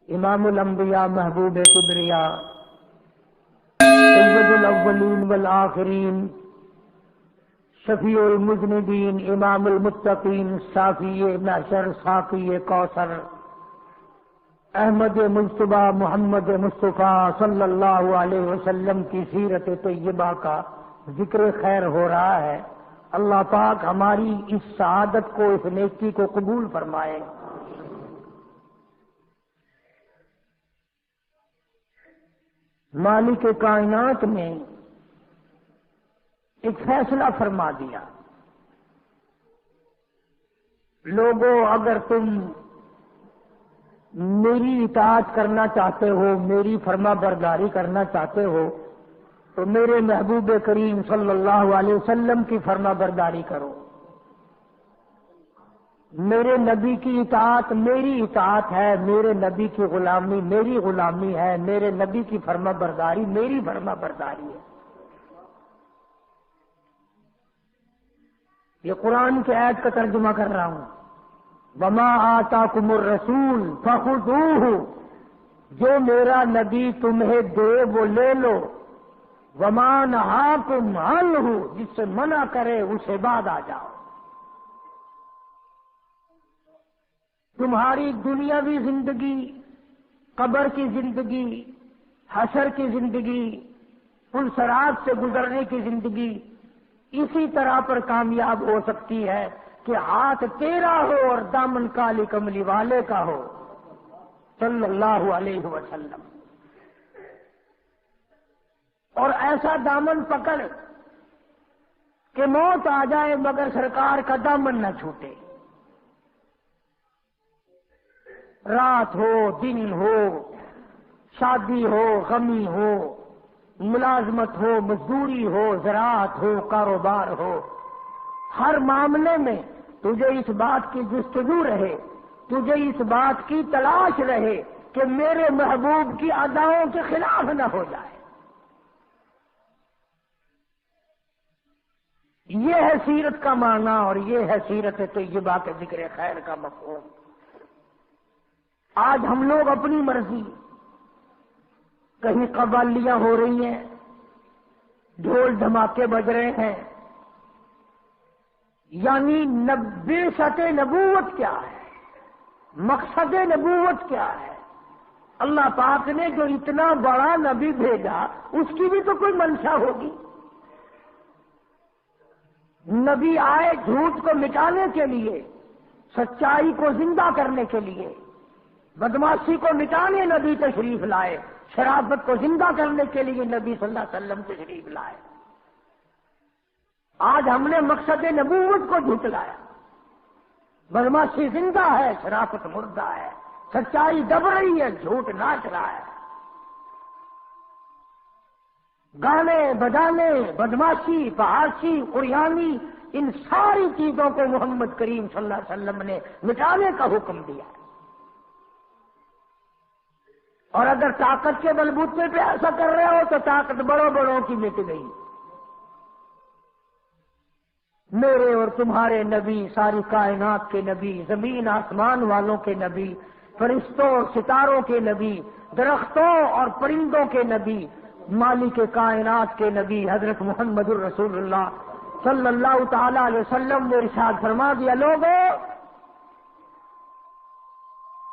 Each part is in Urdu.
امام الانبیاء محبوب کبریا سید الاولین والآخرین شفیع المذنبین امام المتقین شافی محشر ساقی کوثر احمد مجتبی محمد مصطفیٰ صلی اللہ علیہ وسلم کی سیرت طیبہ کا ذکر خیر ہو رہا ہے۔ اللہ پاک ہماری اس سعادت کو، اس نیکی کو قبول فرمائے۔ مالک کائنات نے ایک فیصلہ فرما دیا، لوگوں اگر تم میری اطاعت کرنا چاہتے ہو، میری فرما برداری کرنا چاہتے ہو تو میرے محبوب کریم صلی اللہ علیہ وسلم کی فرما برداری کرو۔ میرے نبی کی اطاعت میری اطاعت ہے، میرے نبی کی غلامی میری غلامی ہے، میرے نبی کی فرما برداری میری فرما برداری ہے۔ یہ قرآن کے آیت کا ترجمہ کر رہا ہوں۔ وما آتاکم الرسول فخذوہ، جو میرا نبی تمہیں دے وہ لے لو۔ وما نہاکم عنہ، جس سے منع کرے اسے بعد آ جاؤ۔ تمہاری دنیاوی زندگی، قبر کی زندگی، حشر کی زندگی، پلسرات سے گزرنے کی زندگی اسی طرح پر کامیاب ہو سکتی ہے کہ ہاتھ تیرا ہو اور دامن کالی کملی والے کا ہو صلی اللہ علیہ وسلم، اور ایسا دامن پکڑ کہ موت آ جائے مگر سرکار کا دامن نہ چھوٹے۔ رات ہو، دن ہو، شادی ہو، غمی ہو، ملازمت ہو، مزدوری ہو، زراعت ہو، کاروبار ہو، ہر معاملے میں تجھے اس بات کی جستجو رہے، تجھے اس بات کی تلاش رہے کہ میرے محبوب کی اداؤں کے خلاف نہ ہو جائے۔ یہ ہے سیرت کا معنی اور یہ ہے سیرت طیبہ کے ذکر خیر کا مفہوم۔ آج ہم لوگ اپنی مرضی، کہیں قوالیاں ہو رہی ہیں، ڈھول دھماکے بج رہے ہیں، یعنی بیسط نبوت کیا ہے، مقصد نبوت کیا ہے؟ اللہ پاک نے جو اتنا بڑا نبی بھیجا اس کی بھی تو کوئی منشا ہوگی۔ نبی آئے جھوٹ کو مٹانے کے لیے، سچائی کو زندہ کرنے کے لیے، بدماشی کو مٹانے نبی تشریف لائے، شرافت کو زندہ کرنے کے لیے نبی صلی اللہ علیہ وسلم تشریف لائے۔ آج ہم نے مقصد نبوت کو جھٹلایا، بدماشی زندہ ہے، شرافت مردہ ہے، سچائی دب رہی ہے، جھوٹ ناچ رہا ہے۔ گانے بجانے، بدماشی، فحاشی، قریانی، ان ساری چیزوں کو محمد کریم صلی اللہ علیہ وسلم نے مٹانے کا حکم دیا۔ اور اگر طاقت کے بلبوتے پہ ایسا کر رہے ہو تو طاقت بڑوں بڑوں کی مٹ گئی۔ میرے اور تمہارے نبی، ساری کائنات کے نبی، زمین آسمان والوں کے نبی، فرشتوں اور ستاروں کے نبی، درختوں اور پرندوں کے نبی، مالک کائنات کے نبی حضرت محمد الرسول اللہ صلی اللہ تعالی علیہ وسلم نے ارشاد فرما دیا، لوگوں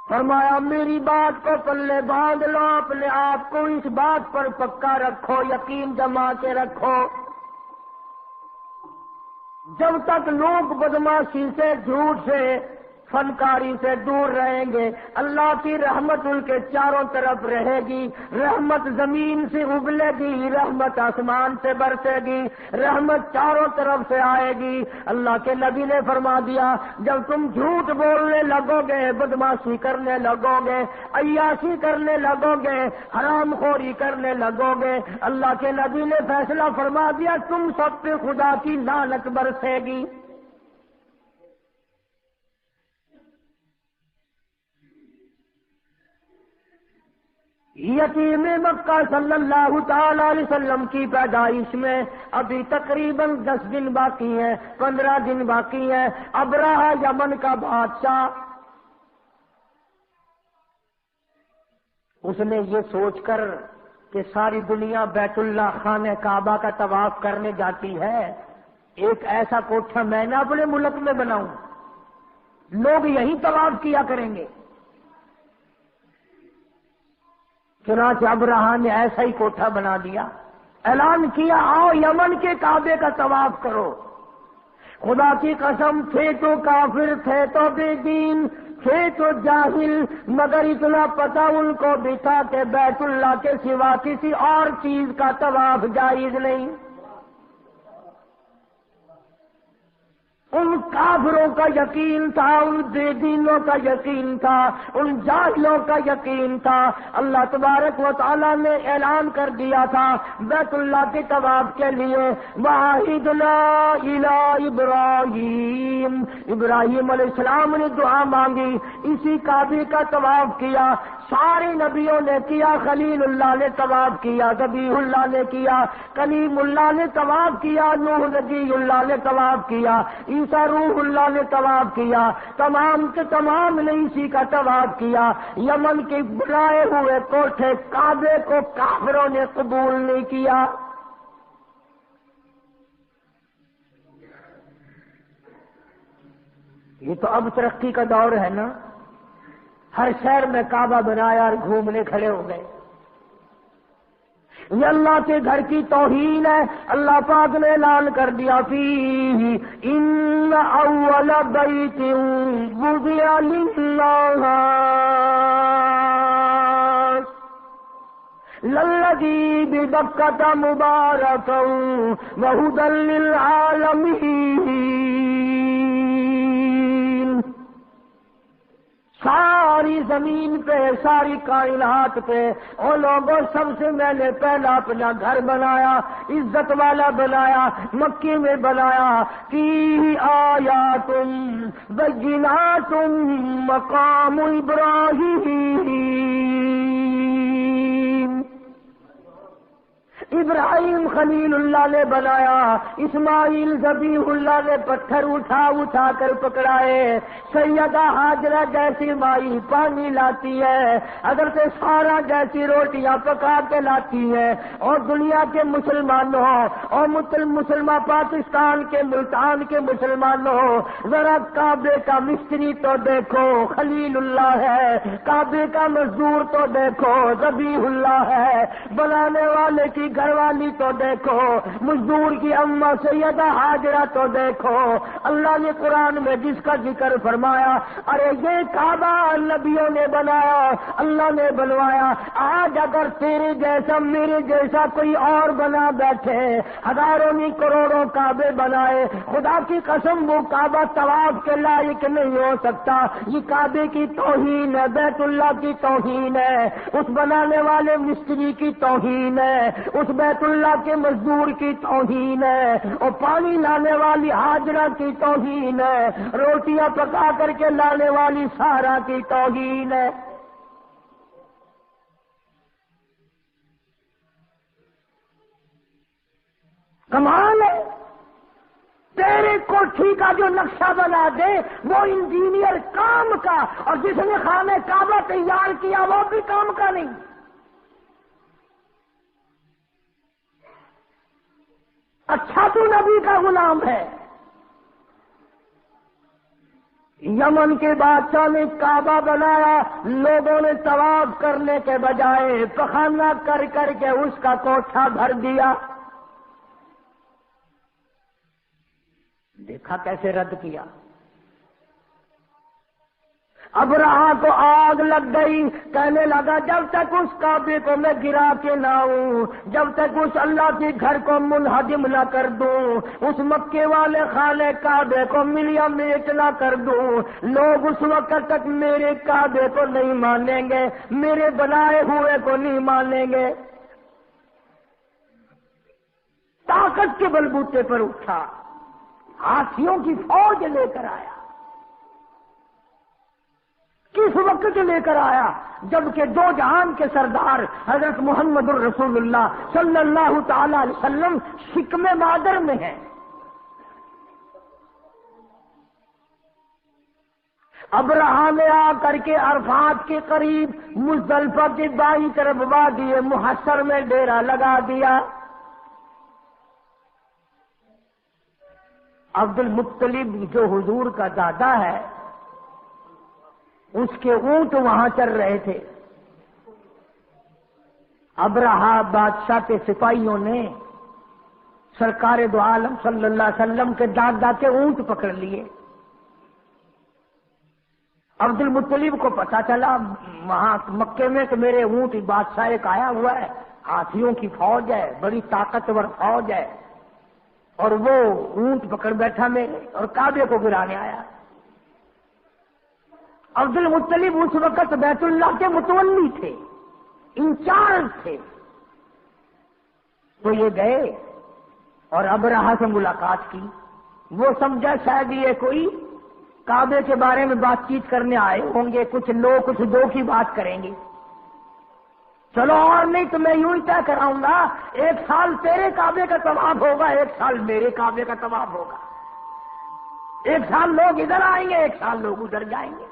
فرمایا میری بات کو پلے باندھ لو، اپنے آپ کو اس بات پر پکا رکھو، یقین جما کے رکھو، جب تک لوگ بدماشی سے، جھوٹ سے، فنکاری سے دور رہیں گے، اللہ کی رحمت ان کے چاروں طرف رہے گی۔ رحمت زمین سے ابلے گی، رحمت آسمان سے برسے گی، رحمت چاروں طرف سے آئے گی۔ اللہ کے نبی نے فرما دیا، جب تم جھوٹ بولنے لگو گے، بدماشی کرنے لگو گے، عیاشی کرنے لگو گے، حرام خوری کرنے لگو گے، اللہ کے نبی نے فیصلہ فرما دیا تم سب پہ خدا کی لعنت برسے گی۔ یتیم مکہ صلی اللہ تعالی علیہ وسلم کی پیدائش میں ابھی تقریباً 10 دن باقی ہیں، 15 دن باقی ہیں۔ ابرہہ یمن کا بادشاہ اس نے یہ سوچ کر کہ ساری دنیا بیت اللہ خانہ کعبہ کا طواف کرنے جاتی ہے، ایک ایسا کوٹھا میں نہ اپنے ملک میں بناؤں، لوگ یہیں طواف کیا کریں گے۔ چنانچہ ابرہہ نے ایسا ہی کوٹھا بنا دیا، اعلان کیا آؤ یمن کے کعبے کا طواف کرو۔ خدا کی قسم تھے تو کافر، تھے تو بے دین، تھے تو جاہل، مگر اتنا پتہ ان کو بھی تھا کہ بیت اللہ کے سوا کسی اور چیز کا طواف جائز نہیں۔ ان کافروں کا یقین تھا، ان بے دینوں کا یقین تھا، ان جاہلوں کا یقین تھا۔ اللہ تبارک و تعالیٰ نے اعلان کر دیا تھا بیت اللہ کے طواف کے لیے، وَعَهِدْنَا إِلَىٰ إِبْرَاهِيمَ، ابراہیم علیہ السلام نے دعا مانگی، اسی کعبے کا طواف کیا۔ سارے نبیوں نے کیا، خلیل اللہ نے طواف کیا، ذبیح اللہ نے کیا، کلیم اللہ نے طواف کیا، نوح نبی اللہ نے طواف کیا، عیسیٰ روح اللہ نے طواف کیا، تمام کے تمام نے اسی کا طواف کیا۔ یمن کے بنائے ہوئے کوٹھے کعبے کو کافروں نے قبول نہیں کیا۔ یہ تو اب ترقی کا دور ہے نا، ہر شہر میں کعبہ بنایا اور گھومنے کھڑے ہو گئے۔ یہ اللہ کے گھر کی توہین ہے۔ اللہ پاک نے اعلان کر دیا فیہ ان اول بیت وضع للناس للذی ببکۃ مبارکا وہدی للعالمین۔ ساری زمین پہ، ساری کائنات پہ اور لوگوں سب سے میں نے پہلا اپنا گھر بنایا، عزت والا بنایا، مکے میں بنایا، فیہ آیات بینات مقام ابراہیم۔ ابراہیم خلیل اللہ نے بنایا، اسماعیل ذبیح اللہ نے پتھر اٹھا اٹھا کر پکڑائے، سیدہ ہاجرہ جیسی مائی پانی لاتی ہے، حضرت سارہ جیسی روٹیاں پکا کے لاتی ہے، اور دنیا کے مسلمانوں اور مسلمان پاکستان کے ملتان کے مسلمانوں ذرا کعبے کا مستری تو دیکھو خلیل اللہ ہے، کعبے کا مزدور تو دیکھو ذبیح اللہ ہے، بنانے والے کی گھر والی تو دیکھو، مزدور کی اماں سیدہ ہاجرہ تو دیکھو۔ اللہ نے قرآن میں جس کا ذکر فرمایا، ارے یہ کعبہ نبیوں نے بنایا، اللہ نے بنوایا۔ آج اگر تیرے جیسا میرے جیسا کوئی اور بنا بیٹھے، ہزاروں نہیں کروڑوں کعبے بنائے، خدا کی قسم وہ کعبہ طواف کے لائق نہیں ہو سکتا۔ یہ کعبے کی توہین ہے، بیت اللہ کی توہین ہے، اس بنانے والے مستری کی توہین ہے، اس بیت اللہ کے مزدور کی توہین ہے، اور پانی لانے والی ہاجرہ کی توہین ہے، روٹیاں پکا کر کے لانے والی سارہ کی توہین ہے۔ کمال ہے، تیرے کوٹھی کا جو نقشہ بنا دے وہ انجینئر کام کا، اور جس نے خانہ کعبہ تیار کیا وہ بھی کام کا نہیں۔ اچھا تو نبی کا غلام ہے۔ یمن کے بادشاہ نے کعبہ بنایا، لوگوں نے طواف کرنے کے بجائے پخانہ کر کر کے اس کا کوٹھا بھر دیا۔ دیکھا کیسے رد کیا۔ ابرہہ کو آگ لگ گئی، کہنے لگا جب تک اس کعبے کو میں گرا کے نہ ہوں، جب تک اس اللہ کے گھر کو منہدم نہ کر دوں، اس مکے والے خانے کعبے کو ملیا میٹ نہ کر دوں، لوگ اس وقت تک میرے کعبے کو نہیں مانیں گے، میرے بنائے ہوئے کو نہیں مانیں گے۔ طاقت کے بلبوتے پر اٹھا، ہاتھیوں کی فوج لے کر آیا۔ کس وقت لے کر آیا؟ جبکہ دو جہان کے سردار حضرت محمد الرسول اللہ صلی اللہ تعالی علیہ وسلم شکم مادر میں ہیں۔ ابرہہ نے آ کر کے عرفات کے قریب مزدلفہ کے بائیں طرف وادی محشر میں ڈیرا لگا دیا. عبد المطلب جو حضور کا دادا ہے اس کے اونٹ وہاں چل رہے تھے. ابرہہ بادشاہ کے سپاہیوں نے سرکار دو عالم صلی اللہ علیہ وسلم کے دادا کے اونٹ پکڑ لیے. عبد المطلب کو پتا چلا وہاں مکے میں کہ میرے اونٹ بادشاہ ایک آیا ہوا ہے, ہاتھیوں کی فوج ہے, بڑی طاقتور فوج ہے, اور وہ اونٹ پکڑ بیٹھا میرے اور کعبے کو گرانے آیا. عبد المطلب اس وقت بیت اللہ کے متولی تھے, انچارج تھے. تو یہ گئے اور ابرہہ سے ملاقات کی. وہ سمجھا شاید یہ کوئی کعبے کے بارے میں بات چیت کرنے آئے ہوں گے, کچھ لو کچھ دو کی بات کریں گے. چلو اور نہیں تو میں یوں ہی طے کراؤں گا, 1 سال تیرے کعبے کا طواف ہوگا, 1 سال میرے کعبے کا طواف ہوگا. 1 سال لوگ ادھر آئیں گے, 1 سال لوگ ادھر جائیں گے.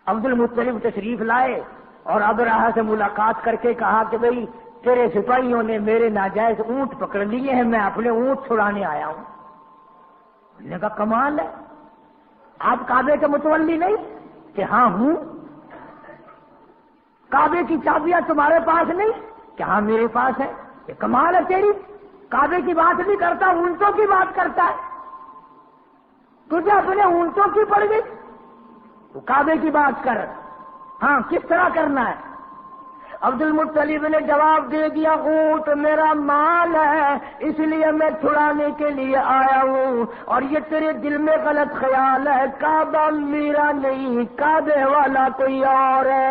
عبد المطلب تشریف لائے اور ابرہہ سے ملاقات کر کے کہا کہ بھئی تیرے سپاہیوں نے میرے ناجائز اونٹ پکڑ لیے ہیں, میں اپنے اونٹ چھڑانے آیا ہوں. نے کہا کمال ہے, آپ کعبے کے متولی نہیں؟ کہ ہاں ہوں. کعبے کی چابیاں تمہارے پاس نہیں؟ کہ ہاں میرے پاس ہے. یہ کمال ہے تیری, کعبے کی بات نہیں کرتا, اونٹوں کی بات کرتا ہے. تجھے اپنے اونٹوں کی پڑ گئی, تو کعبے کی بات کر. ہاں کس طرح کرنا ہے؟ عبد المطلب نے جواب دے دیا, اونٹ میرا مال ہے, اس لیے میں چھڑانے کے لیے آیا ہوں. اور یہ تیرے دل میں غلط خیال ہے, کعبہ میرا نہیں, کعبے والا کوئی اور ہے.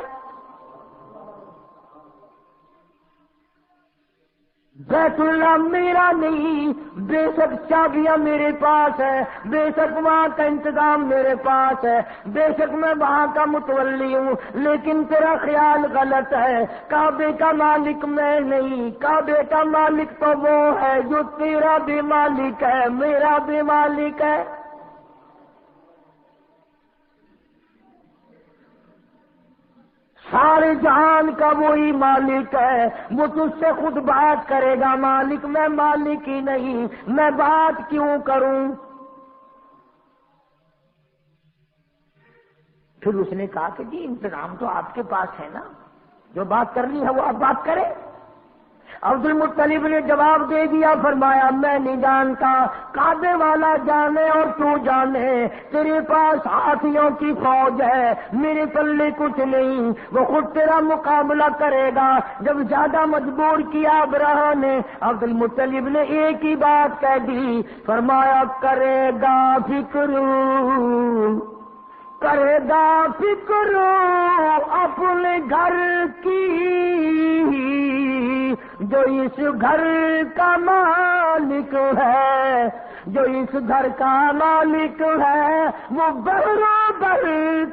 بیت اللہ میرا نہیں, بے شک چابیاں میرے پاس ہے, بے شک وہاں کا انتظام میرے پاس ہے, بے شک میں وہاں کا متولی ہوں, لیکن تیرا خیال غلط ہے. کعبے کا مالک میں نہیں, کعبے کا مالک تو وہ ہے جو تیرا بھی مالک ہے, میرا بھی مالک ہے. سارے جہان کا وہی مالک ہے, وہ تجھ سے خود بات کرے گا. مالک میں مالک ہی نہیں, میں بات کیوں کروں؟ پھر اس نے کہا کہ جی انتظام تو آپ کے پاس ہے نا, جو بات کرنی ہے وہ آپ بات کریں. عبد المطلب نے جواب دے دیا, فرمایا میں نہیں جانتا, کعبے والا جانے اور تو جانے. تیرے پاس ہاتھیوں کی فوج ہے, میرے پلے کچھ نہیں, وہ خود تیرا مقابلہ کرے گا. جب زیادہ مجبور کیا ابرہہ نے, عبد المطلب نے ایک ہی بات کہہ دی, فرمایا کرے گا فکر, کرے گا فکر اپنے گھر کی, جو اس گھر کا مالک ہے, جو اس گھر کا مالک ہے, وہ برابر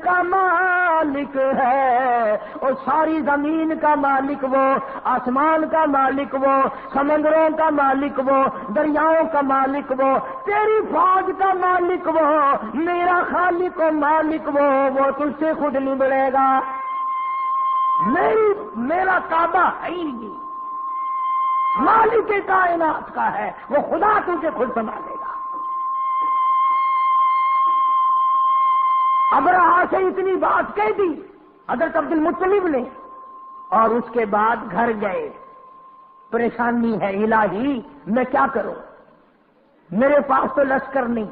کا مالک ہے. اور ساری زمین کا مالک وہ, آسمان کا مالک وہ, سمندروں کا مالک وہ, دریاؤں کا مالک وہ, تیری فوج کا مالک وہ, میرا خالق و مالک وہ تجھ سے خود نہیں بڑھے گا. میرا کعبہ ہے ہی نہیں, مالک کائنات کا ہے, وہ خدا تجھے خود سنبھالے گا. ابرہہ سے اتنی بات کہہ دی حضرت عبد المطلب نے, اور اس کے بعد گھر گئے. پریشانی ہے الہی, میں کیا کروں؟ میرے پاس تو لشکر نہیں,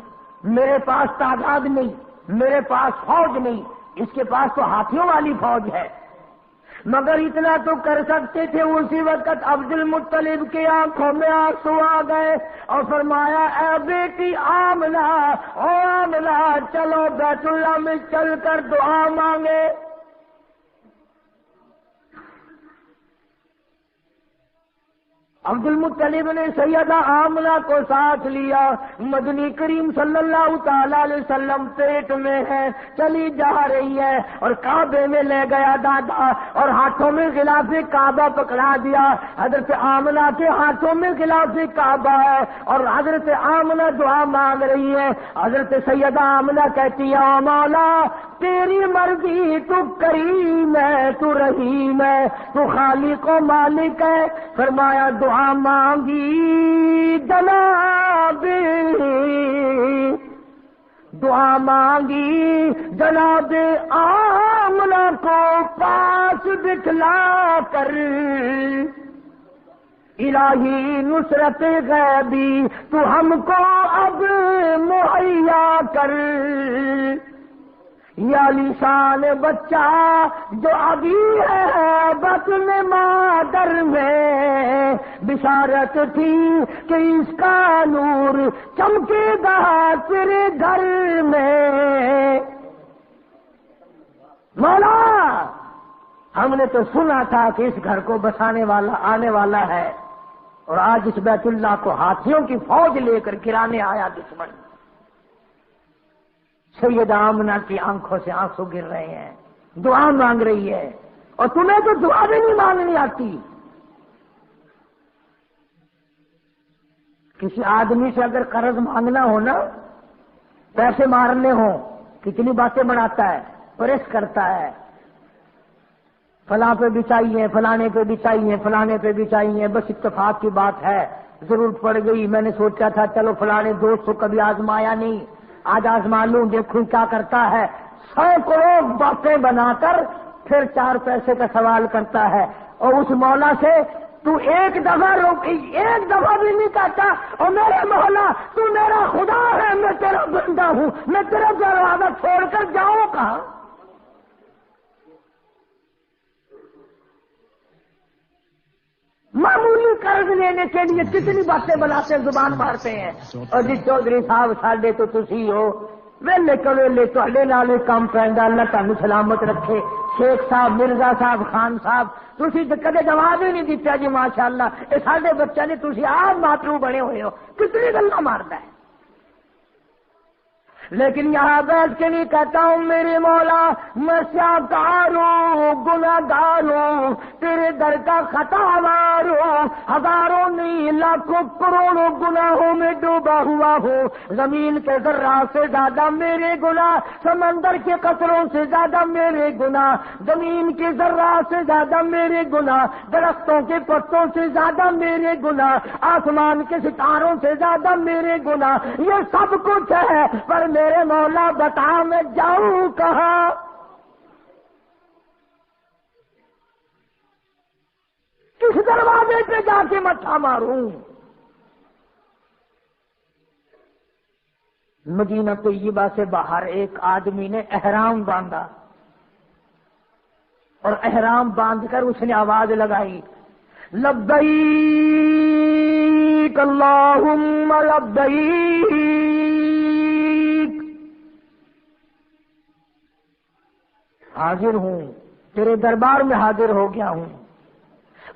میرے پاس تعداد نہیں, میرے پاس فوج نہیں, اس کے پاس تو ہاتھیوں والی فوج ہے. مگر اتنا تو کر سکتے تھے. اسی وقت عبد المطلب کی آنکھوں میں آنسو آ گئے اور فرمایا, اے بیٹی آمنہ, او آمنہ, چلو بیت اللہ میں چل کر دعا مانگے. عبد المطلب نے سیدہ آمنہ کو ساتھ لیا، مدنی کریم صلی اللہ تعالی علیہ وسلم پیٹ میں ہے، چلی جا رہی ہے، اور کعبے میں لے گیا دادا، اور ہاتھوں میں غلاف کعبہ پکڑا دیا۔ حضرت آمنہ کے ہاتھوں میں غلاف کعبہ ہے، اور حضرت آمنہ دعا مانگ رہی ہے۔ حضرت سیدہ آمنہ کہتی ہے، مولا تیری مرضی، تو کریم ہے، تو رحیم ہے، تو خالق و مالک ہے۔ فرمایا دعا مانگی جناب، دعا مانگی جناب آمنہ کو پاس بٹھلا کر، الہی نصرت غیبی تو ہم کو اب مہیا کر۔ یا لسان بچہ جو ابھی ہے بطن مادر میں، بشارت تھی کہ اس کا نور چمکے گا تیرے گھر میں۔ مولا ہم نے تو سنا تھا کہ اس گھر کو بسانے والا آنے والا ہے، اور آج اس بیت اللہ کو ہاتھیوں کی فوج لے کر گرانے آیا دشمن۔ سیدہ آمنہ کی آنکھوں سے آنسو گر رہے ہیں، دعا مانگ رہی ہے، اور تمہیں تو دعا بھی نہیں مانگنی آتی۔ کسی آدمی سے اگر قرض مانگنا ہو نا، پیسے مارنے ہوں، کتنی باتیں بناتا ہے، پریس کرتا ہے، فلاں پہ بھی چاہیے، فلانے پہ بھی چاہیے، فلانے پہ بھی چاہیے، بس اتفاق کی بات ہے، ضرورت پڑ گئی، میں نے سوچا تھا چلو فلانے دوست کو کبھی آزمایا نہیں، آج آزما لوں، دیکھوں کیا کرتا ہے۔ 100 کروڑ باتیں بنا کر پھر 4 پیسے کا سوال کرتا ہے، اور اس مولا سے تو ایک دفعہ بھی نہیں کہتا، اور میرے مولا تو میرا خدا ہے، میں تیرا بندہ ہوں، میں تیرا دروازہ چھوڑ کر جاؤں کہاں؟ معمولی قرض لینے کے لیے کتنی باتیں بناتے زبان مارتے ہیں، اور جی چودھری صاحب ساڈے تو تسی ہو، ویلے کویلے تہاڈے نال کام پیندا، اللہ تانوں سلامت رکھے۔ شیخ صاحب، مرزا صاحب، خان صاحب، تسی کدے جواب ہی نہیں دیتا جی ماشاءاللہ، اے ساڈے بچے نے تسی آپ ماترو بنے ہوئے ہو، کتنی گلاں ماردا ہے۔ لیکن یہاں بیٹھ کے نہیں کہتا ہوں میرے مولا میں سیاکار ہوں، گناہ گار ہوں، تیرے در کا خطا وار ہوں، ہزاروں نہیں لاکھوں کروڑوں گناہوں میں ڈوبا ہوا ہوں، زمین کے ذرہ سے زیادہ میرے گناہ، سمندر کے قطروں سے زیادہ میرے گناہ، زمین کے ذرہ سے زیادہ میرے گناہ، درختوں کے پتوں سے زیادہ میرے گناہ، آسمان کے ستاروں سے زیادہ میرے گناہ، یہ سب کچھ ہے، پر میرے مولا بتا میں جاؤں کہاں؟ کس دروازے پہ جا کے مٹھا ماروں؟ مدینہ طیبہ سے باہر ایک آدمی نے احرام باندھا، اور احرام باندھ کر اس نے آواز لگائی، لبیک اللہم لبیک، حاضر ہوں، تیرے دربار میں حاضر ہو گیا ہوں۔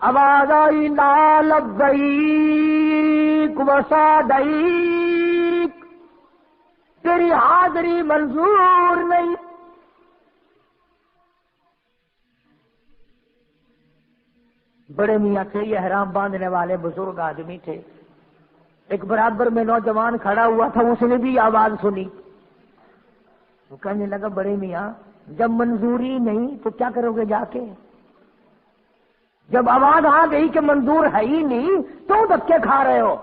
آواز آئی، لا لبیک وسعدیک، تیری حاضری منظور نہیں۔ بڑے میاں تھے، یہ احرام باندھنے والے بزرگ آدمی تھے، ایک برابر میں نوجوان کھڑا ہوا تھا، اس نے بھی آواز سنی، وہ کہنے لگا بڑے میاں جب منظوری نہیں تو کیا کرو گے جا کے؟ جب آواز آ گئی کہ منظور ہے ہی نہیں تو دھکے کھا رہے ہو؟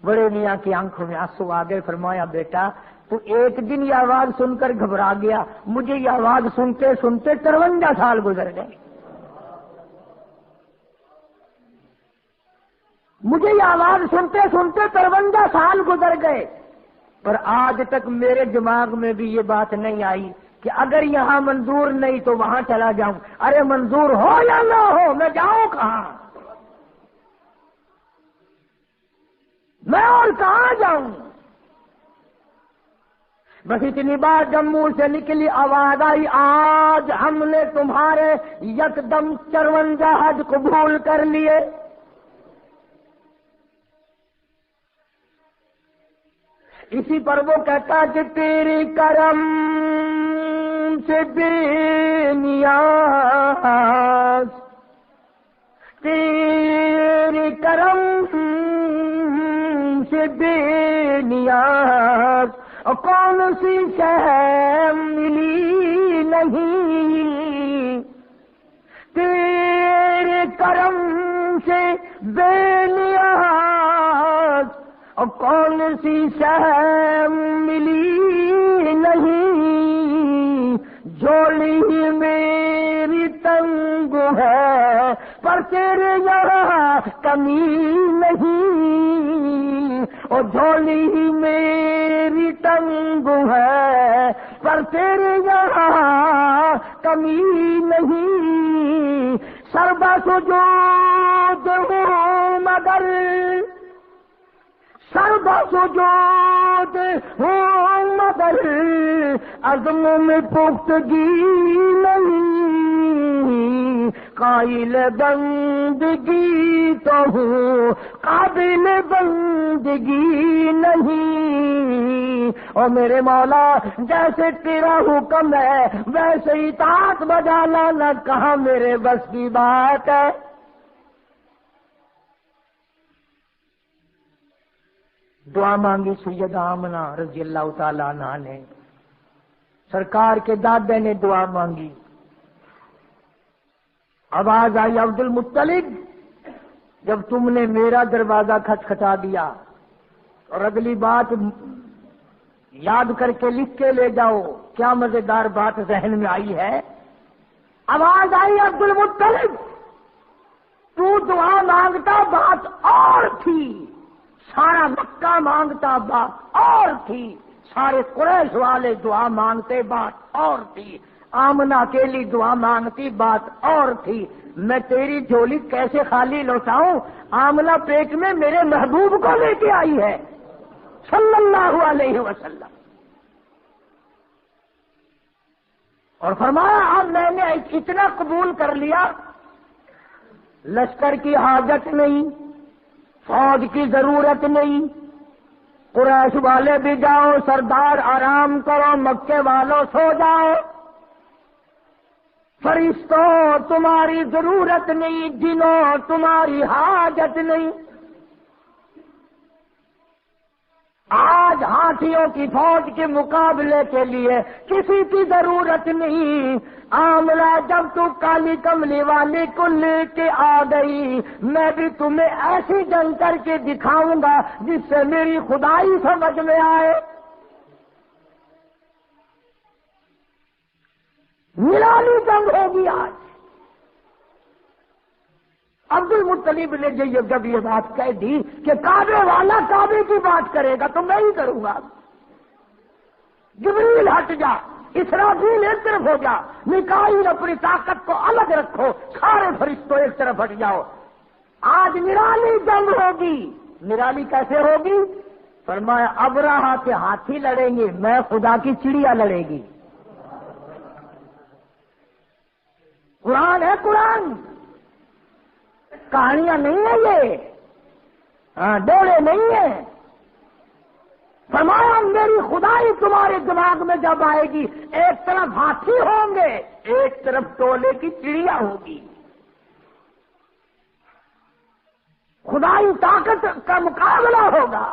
بڑے میاں کی آنکھوں میں آنسو آ گئے، فرمایا بیٹا تو ایک دن یہ آواز سن کر گھبرا گیا، مجھے یہ آواز سنتے سنتے 53 سال گزر گئے، مجھے یہ آواز سنتے سنتے 53 سال گزر گئے، پر آج تک میرے دماغ میں بھی یہ بات نہیں آئی کہ اگر یہاں منظور نہیں تو وہاں چلا جاؤں۔ ارے منظور ہو یا نہ ہو میں جاؤں کہاں؟ میں اور کہاں جاؤں؟ بس اتنی بات جب منہ سے نکلی، آواز آئی، آج ہم نے تمہارے یکدم 54 حج قبول کر لیے۔ اسی پر وہ کہتا کہ تیرے کرم سے بے نیاز، تیرے کرم سے بے نیاز، اور کون سی شے ملی نہیں، تیرے کرم سے بے نیاز، اور کون سی شے ملی نہیں، جھولی میری تنگ ہے پر تیرے یہاں کمی نہیں، اور جھولی میری تنگ ہے پر تیرے یہاں کمی نہیں، سربا سجود ہوں مگر سربا سجود ہوں مگر عزم میں پختگی نہیں، قائل بندگی تو ہوں قابل بندگی نہیں، اور میرے مولا جیسے تیرا حکم ہے ویسے اطاعت بجا لانا کہاں میرے بس کی بات ہے۔ دعا مانگی سیدہ آمنہ رضی اللہ تعالیٰ عنہ نے، سرکار کے دادے نے دعا مانگی، آواز آئی عبد المطلب جب تم نے میرا دروازہ کھٹکھٹا دیا، اور اگلی بات یاد کر کے لکھ کے لے جاؤ، کیا مزیدار بات ذہن میں آئی ہے۔ آواز آئی عبد المطلب تو دعا مانگتا بات اور تھی، سارا مکہ مانگتا بات اور تھی، سارے قریش والے دعا مانگتے بات اور تھی، آمنہ اکیلی دعا مانگتی بات اور تھی، میں تیری جھولی کیسے خالی لوٹاؤں، آمنہ پیٹ میں میرے محبوب کو لے کے آئی ہے صلی اللہ علیہ وسلم، اور فرمایا اب میں نے اتنا قبول کر لیا، لشکر کی حاجت نہیں، فوج کی ضرورت نہیں، قریش والے بھی جاؤ، سردار آرام کرو، مکے والوں سو جاؤ، فرشتوں تمہاری ضرورت نہیں، جنوں تمہاری حاجت نہیں، آج ہاتھیوں کی فوج کے مقابلے کے لیے کسی کی ضرورت نہیں، آمنہ جب تو کالی کملی والی کو لے کے آ گئی، میں بھی تمہیں ایسی جنگ کر کے دکھاؤں گا جس سے میری خدائی سمجھ میں آئے، نرالی جنگ ہوگی آج۔ عبد المطلب نے جب یہ بات کہہ دی کہ کعبے والا کعبے کی بات کرے گا تو میں ہی کروں گا، جبریل ہٹ جا، اسرافیل ایک طرف ہو جا، میکائیل اپنی طاقت کو الگ رکھو، سارے فرشتوں ایک طرف ہٹ جاؤ، آج نرالی جنگ ہوگی۔ نرالی کیسے ہوگی؟ فرمایا ابرہہ کے ہاتھی لڑیں گے، میں خدا کی چڑیا لڑے گی۔ قرآن ہے، قرآن کہانیاں نہیں ہیں یہ، ڈولے نہیں ہیں۔ فرمایا میری خدائی تمہارے دماغ میں جب آئے گی، ایک طرف ہاتھی ہوں گے، ایک طرف ٹولے کی چڑیا ہوگی، خدائی طاقت کا مقابلہ ہوگا۔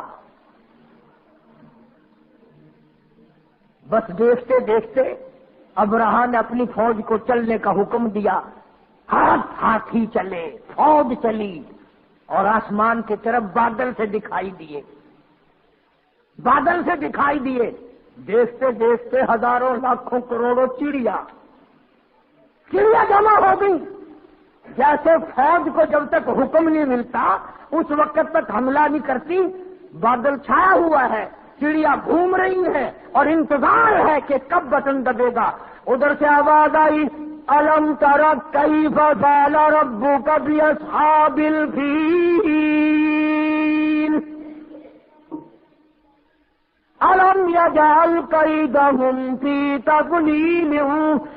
بس دیکھتے دیکھتے ابرہہ نے اپنی فوج کو چلنے کا حکم دیا، ہاتھی چلے، فوج چلی، اور آسمان کی طرف بادل سے دکھائی دیے، بادل سے دکھائی دیے، دیکھتے دیکھتے ہزاروں لاکھوں کروڑوں چڑیا جمع ہو گئی۔ جیسے فوج کو جب تک حکم نہیں ملتا اس وقت تک حملہ نہیں کرتی، بادل چھایا ہوا ہے، چڑیا گھوم رہی ہے اور انتظار ہے کہ کب بٹن دبے گا۔ ادھر سے آواز آئی الم تر کیف فعل ربک باصحاب الفیل الم یجعل کیدہم فی تضلیل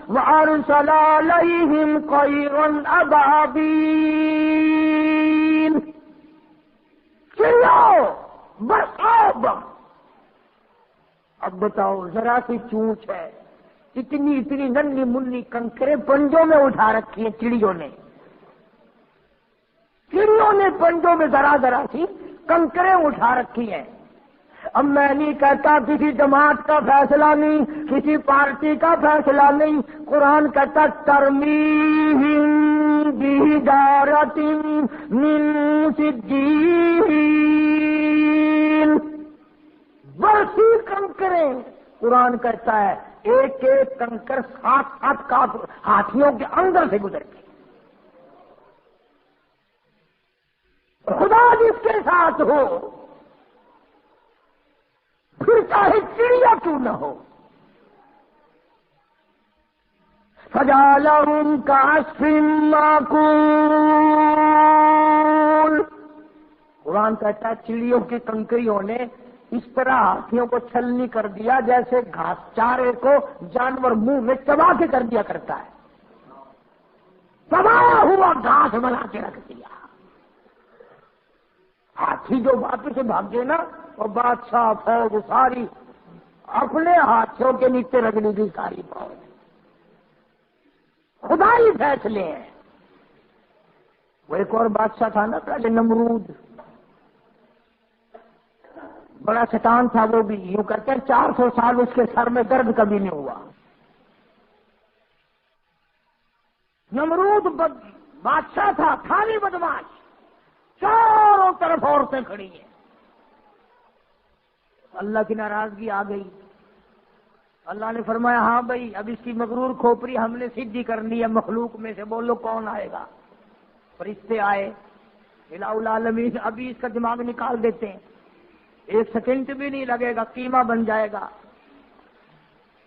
وارسل علیہم طیرا ابابیل۔ چڑیاؤ برساؤ بم، اب بتاؤ ذرا سی چونچ ہے، اتنی اتنی ننھی منی کنکریں پنجوں میں اٹھا رکھی ہیں چڑیوں نے پنجوں میں ذرا ذرا سی کنکریں اٹھا رکھی ہیں۔ اب میں نہیں کہتا کسی جماعت کا فیصلہ نہیں، کسی پارٹی کا فیصلہ نہیں، قرآن کہتا ترمیہم بحجارۃ من سجیل، برسی کنکریں۔ قرآن کہتا ہے ایک ایک کنکر 7 ہاتھیوں کے اندر سے گزرتی۔ خدا جس کے ساتھ ہو پھر چاہے چڑیا کیوں نہ ہو۔ فجعلہم کعصف مأکول، قرآن کہتا ہے چڑیوں کی کنکریوں نے اس طرح ہاتھیوں کو چھلنی کر دیا جیسے گھاس چارے کو جانور منہ میں چبا کے کر دیا کرتا ہے، چبایا ہوا گھاس بنا کے رکھ دیا۔ ہاتھی جو واپس بھاگے نا، اور بادشاہ فوج ساری اپنے ہاتھوں کے نیچے رگڑی دی ساری فوج۔ خدا ہی فیصلے ہیں۔ وہ ایک اور بادشاہ تھا نا پہلے، نمرود، بڑا شیطان تھا وہ بھی، یوں کہتے ہیں 400 سال اس کے سر میں درد کبھی نہیں ہوا۔ نمرود بادشاہ تھا بھی بدماش، چاروں طرف عورتیں کھڑی ہیں۔ اللہ کی ناراضگی آ گئی، اللہ نے فرمایا ہاں بھائی اب اس کی مغرور کھوپڑی ہم نے سیدھی کرنی ہے، مخلوق میں سے بولو کون آئے گا؟ فرشتے آئے، الہ العالمین ابھی اس کا دماغ نکال دیتے ہیں، 1 سیکنڈ بھی نہیں لگے گا، قیمہ بن جائے گا۔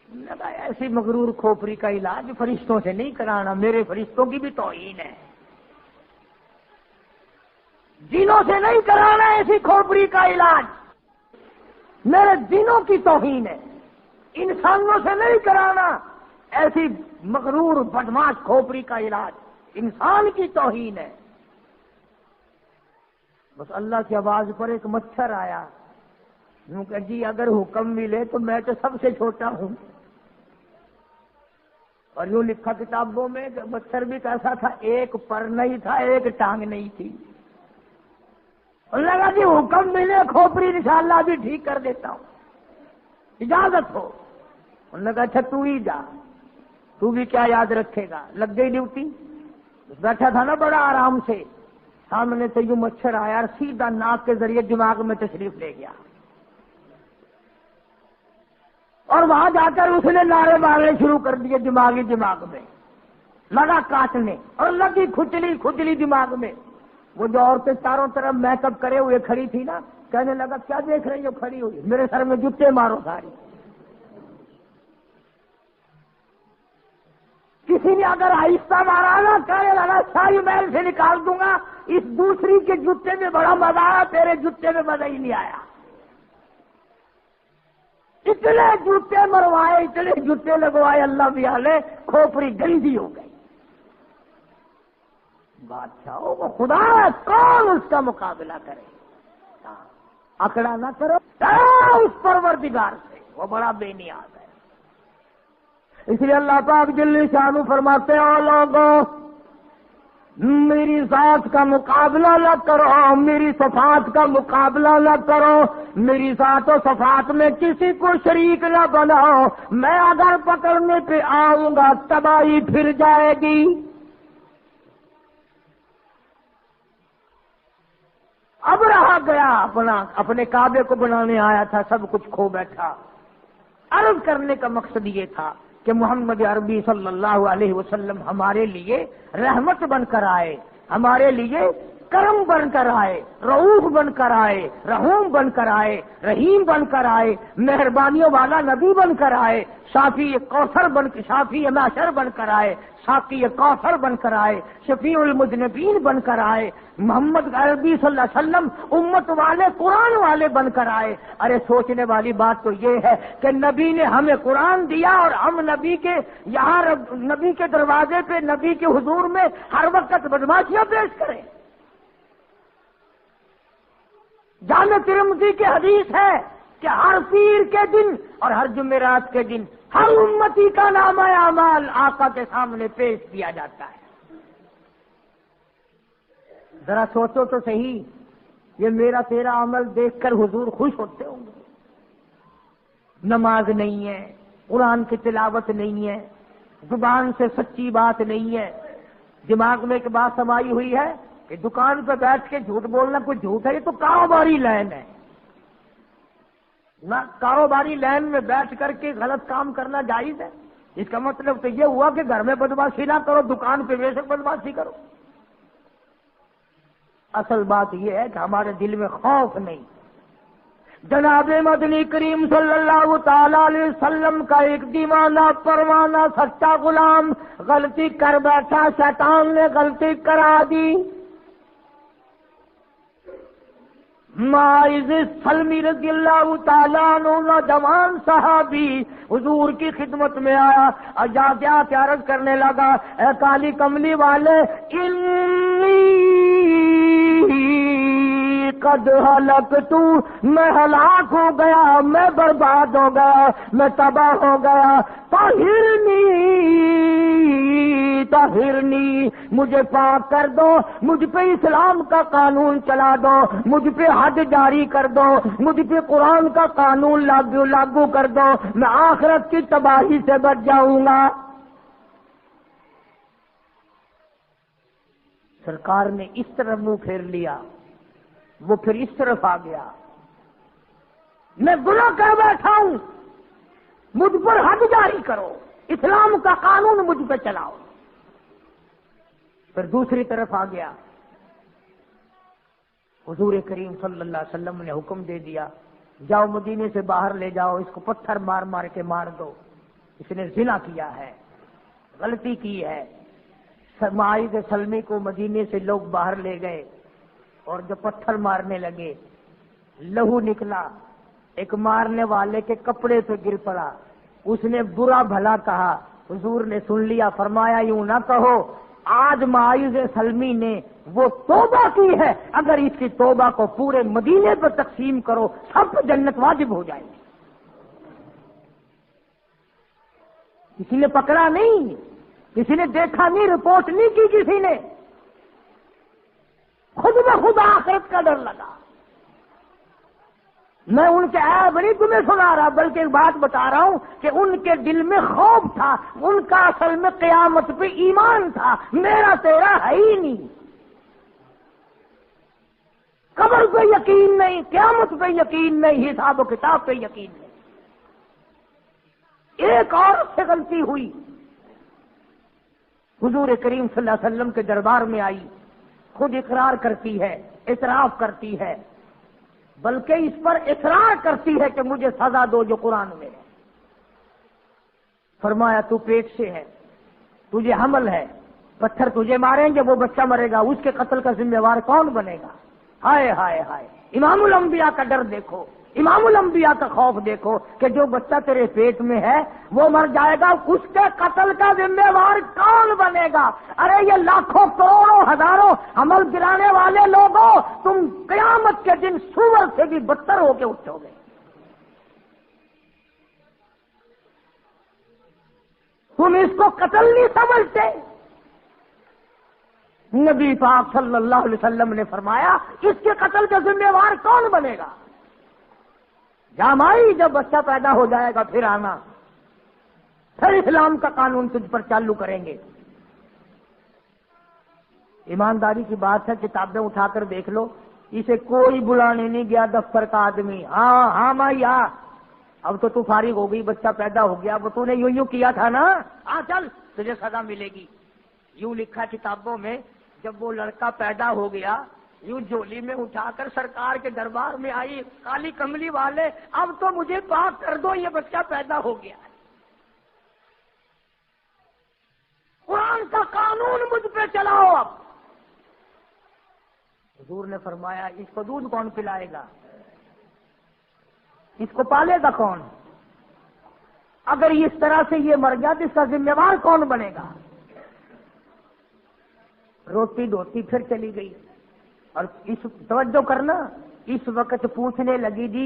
لگا ایسی مغرور کھوپڑی کا علاج فرشتوں سے نہیں کرانا، میرے فرشتوں کی بھی توہین ہے، جنوں سے نہیں کرانا ایسی کھوپڑی کا علاج، میرے جنوں کی توہین ہے، انسانوں سے نہیں کرانا ایسی مغرور بدماش کھوپڑی کا علاج، انسان کی توہین ہے۔ بس اللہ کی آواز پر ایک مچھر آیا، یوں کہ جی اگر حکم ملے تو میں تو سب سے چھوٹا ہوں، اور یوں لکھا کتابوں میں کہ مچھر بھی کیسا تھا، ایک پر نہیں تھا، ایک ٹانگ نہیں تھی۔ اور لگا جی حکم ملے کھوپڑی انشاءاللہ بھی ٹھیک کر دیتا ہوں، اجازت ہو۔ انہوں نے کہا اچھا تو ہی جا، تو بھی کیا یاد رکھے گا، لگ گئی ڈیوٹی۔ بیٹھا تھا نا بڑا آرام سے، سامنے سے یوں مچھر آیا اور سیدھا ناک کے ذریعے دماغ میں تشریف لے گیا، اور وہاں جا کر اس نے نعرے مارنے شروع کر دیے دماغ میں، لگا کاٹنے، اور لگی کھجلی دماغ میں۔ وہ جو عورتیں چاروں طرف میک اپ کرے ہوئے کھڑی تھی نا، کہنے لگا کیا دیکھ رہی ہو کھڑی ہوئی، میرے سر میں جوتے مارو ساری۔ کسی نے اگر آہستہ مارا نا، کہنے لگا ساری محل سے نکال دوں گا، اس دوسری کے جوتے میں بڑا مزہ آیا، تیرے جوتے میں مزہ ہی نہیں آیا۔ اتنے جوتے مروائے، اتنے جوتے لگوائے، اللہ بھی حالے کھوپڑی گندی ہو گئی۔ بادشاہ وہ خدا کون اس کا مقابلہ کرے؟ اکڑا نہ کرو اس پروردگار سے، وہ بڑا بے نیاز ہے۔ اس لیے اللہ پاک جل شانہ فرماتے ہیں او لوگوں میری ذات کا مقابلہ نہ کرو، میری صفات کا مقابلہ نہ کرو، میری ذات و صفات میں کسی کو شریک نہ بناؤ، میں اگر پکڑنے پہ آؤں گا تباہی پھر جائے گی۔ اب رہا گیا اپنے کعبے کو بنانے آیا تھا، سب کچھ کھو بیٹھا۔ عرض کرنے کا مقصد یہ تھا کہ محمد عربی صلی اللہ علیہ وسلم ہمارے لیے رحمت بن کر آئے، ہمارے لیے کرم بن کر آئے، رؤوف بن کر آئے، رحوم بن کر آئے، رحیم بن کر آئے، مہربانیوں والا نبی بن کر آئے، شافی معشر بن کر آئے، ساقی کوثر بن کر آئے، شفیع المذنبین بن کر آئے، محمد عربی صلی اللہ علیہ وسلم امت والے قرآن والے بن کر آئے۔ ارے سوچنے والی بات تو یہ ہے کہ نبی نے ہمیں قرآن دیا اور ہم نبی کے یہاں نبی کے دروازے پہ نبی کے حضور میں ہر وقت بدماشیاں پیش کریں۔ جامع ترمذی کی حدیث ہے کہ ہر پیر کے دن اور ہر جمعرات کے دن ہر امتی کا نامہ اعمال آقا کے سامنے پیش کیا جاتا ہے۔ ذرا سوچو تو صحیح، یہ میرا تیرا عمل دیکھ کر حضور خوش ہوتے ہوں گے؟ نماز نہیں ہے، قرآن کی تلاوت نہیں ہے، زبان سے سچی بات نہیں ہے، دماغ میں ایک بات سمائی ہوئی ہے کہ دکان پہ بیٹھ کے جھوٹ بولنا کوئی جھوٹ ہے، یہ تو کاروباری لائن ہے نہ، کاروباری لائن میں بیٹھ کر کے غلط کام کرنا جائز ہے؟ اس کا مطلب تو یہ ہوا کہ گھر میں بدمعاشی نہ کرو، دکان پہ بے شک بدمعاشی کرو۔ اصل بات یہ ہے کہ ہمارے دل میں خوف نہیں۔ جناب مدنی کریم صلی اللہ تعالی علیہ وسلم کا ایک دیوانہ پروانہ سچا غلام غلطی کر بیٹھا، شیطان نے غلطی کرا دی۔ ماعز سلمی رضی اللہ تعالیٰ عنہ نوجوان صحابی حضور کی خدمت میں آیا اور جا کے عرض کرنے لگا، اے کالی کملی والے، قد ہلکت، میں ہلاک ہو گیا، میں برباد ہو گیا، میں تباہ ہو گیا، طہرنی، مجھے پاک کر دو، مجھ پہ اسلام کا قانون چلا دو، مجھ پہ حد جاری کر دو، مجھ پہ قرآن کا قانون لاگو کر دو، میں آخرت کی تباہی سے بچ جاؤں گا۔ سرکار نے اس طرح منہ پھیر لیا، وہ پھر اس طرف آ گیا، میں گناہ کر بیٹھا ہوں، مجھ پر حد جاری کرو، اسلام کا قانون مجھ پہ چلاؤ۔ پھر دوسری طرف آ گیا، حضور کریم صلی اللہ علیہ وسلم نے حکم دے دیا، جاؤ مدینے سے باہر لے جاؤ، اس کو پتھر مار مار کے مار دو، اس نے زنا کیا ہے، غلطی کی ہے۔ ماعز سلمی کو مدینے سے لوگ باہر لے گئے اور جو پتھر مارنے لگے، لہو نکلا، ایک مارنے والے کے کپڑے پہ گر پڑا، اس نے برا بھلا کہا، حضور نے سن لیا، فرمایا یوں نہ کہو، آج ماعز سلمی نے وہ توبہ کی ہے، اگر اس کی توبہ کو پورے مدینے پر تقسیم کرو سب کو جنت واجب ہو جائے گی۔ کسی نے پکڑا نہیں، کسی نے دیکھا نہیں، رپورٹ نہیں کی کسی نے، خود بخود آخرت کا ڈر لگا۔ میں ان کے عیب نہیں تمہیں سنا رہا، بلکہ ایک بات بتا رہا ہوں کہ ان کے دل میں خوف تھا، ان کا اصل میں قیامت پہ ایمان تھا، میرا تیرا ہے ہی نہیں، قبر پہ یقین نہیں، قیامت پہ یقین نہیں، حساب و کتاب پہ یقین نہیں۔ ایک عورت سے غلطی ہوئی، حضور کریم صلی اللہ علیہ وسلم کے دربار میں آئی، خود اقرار کرتی ہے، اعتراف کرتی ہے، بلکہ اس پر اصرار کرتی ہے کہ مجھے سزا دو جو قرآن میں ہے۔ فرمایا تو پیٹ سے ہے، تجھے حمل ہے، پتھر تجھے ماریں گے، وہ بچہ مرے گا، اس کے قتل کا ذمہ وار کون بنے گا؟ ہائے ہائے ہائے، امام الانبیاء کا ڈر دیکھو، امام الانبیاء کا خوف دیکھو کہ جو بچہ تیرے پیٹ میں ہے وہ مر جائے گا، اس کے قتل کا ذمہ وار کون بنے گا؟ ارے یہ لاکھوں کروڑوں ہزاروں عمل گرانے والے لوگوں، تم قیامت کے دن سور سے بھی بدتر ہو کے اٹھو گے۔ تم اس کو قتل نہیں سمجھتے؟ نبی پاک صلی اللہ علیہ وسلم نے فرمایا اس کے قتل کا ذمہ وار کون بنے گا؟ جامائی جب بچہ پیدا ہو جائے گا پھر آنا، پھر اسلام کا قانون تجھ پر چالو کریں گے۔ ایمانداری کی بات ہے، کتابیں اٹھا کر دیکھ لو، اسے کوئی بلانے نہیں گیا دفتر کا آدمی، ہاں مائی اب تو فارغ ہو گئی، بچہ پیدا ہو گیا، وہ تو نے یوں کیا تھا نا، چل تجھے سزا ملے گی۔ یوں لکھا کتابوں میں، جب وہ لڑکا پیدا ہو گیا، یوں جھولی میں اٹھا کر سرکار کے دربار میں آئی، کالی کملی والے اب تو مجھے پاک کر دو، یہ بچہ پیدا ہو گیا، قرآن کا قانون مجھ پہ چلاؤ۔ اب حضور نے فرمایا اس کو دودھ کون پلائے گا؟ اس کو پالے گا کون؟ اگر اس طرح سے یہ مر گیا تو اس کا ذمہ وار کون بنے گا؟ روتی دھوتی پھر چلی گئی، اور اس توجہ کرنا، اس وقت پوچھنے لگی جی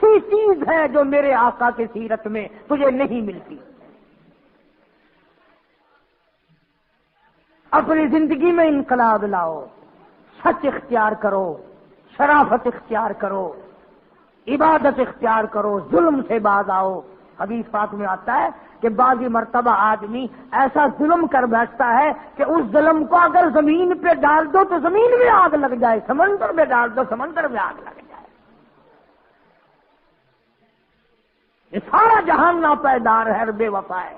سی چیز ہے جو میرے آقا کی سیرت میں تجھے نہیں ملتی. اپنی زندگی میں انقلاب لاؤ، سچ اختیار کرو، شرافت اختیار کرو، عبادت اختیار کرو، ظلم سے باز آؤ. حدیث پاک میں آتا ہے کہ بعضی مرتبہ آدمی ایسا ظلم کر بیٹھتا ہے کہ اس ظلم کو اگر زمین پہ ڈال دو تو زمین میں آگ لگ جائے، سمندر میں ڈال دو سمندر میں آگ لگ جائے. یہ سارا جہان ناپائیدار ہے اور بے وفا ہے.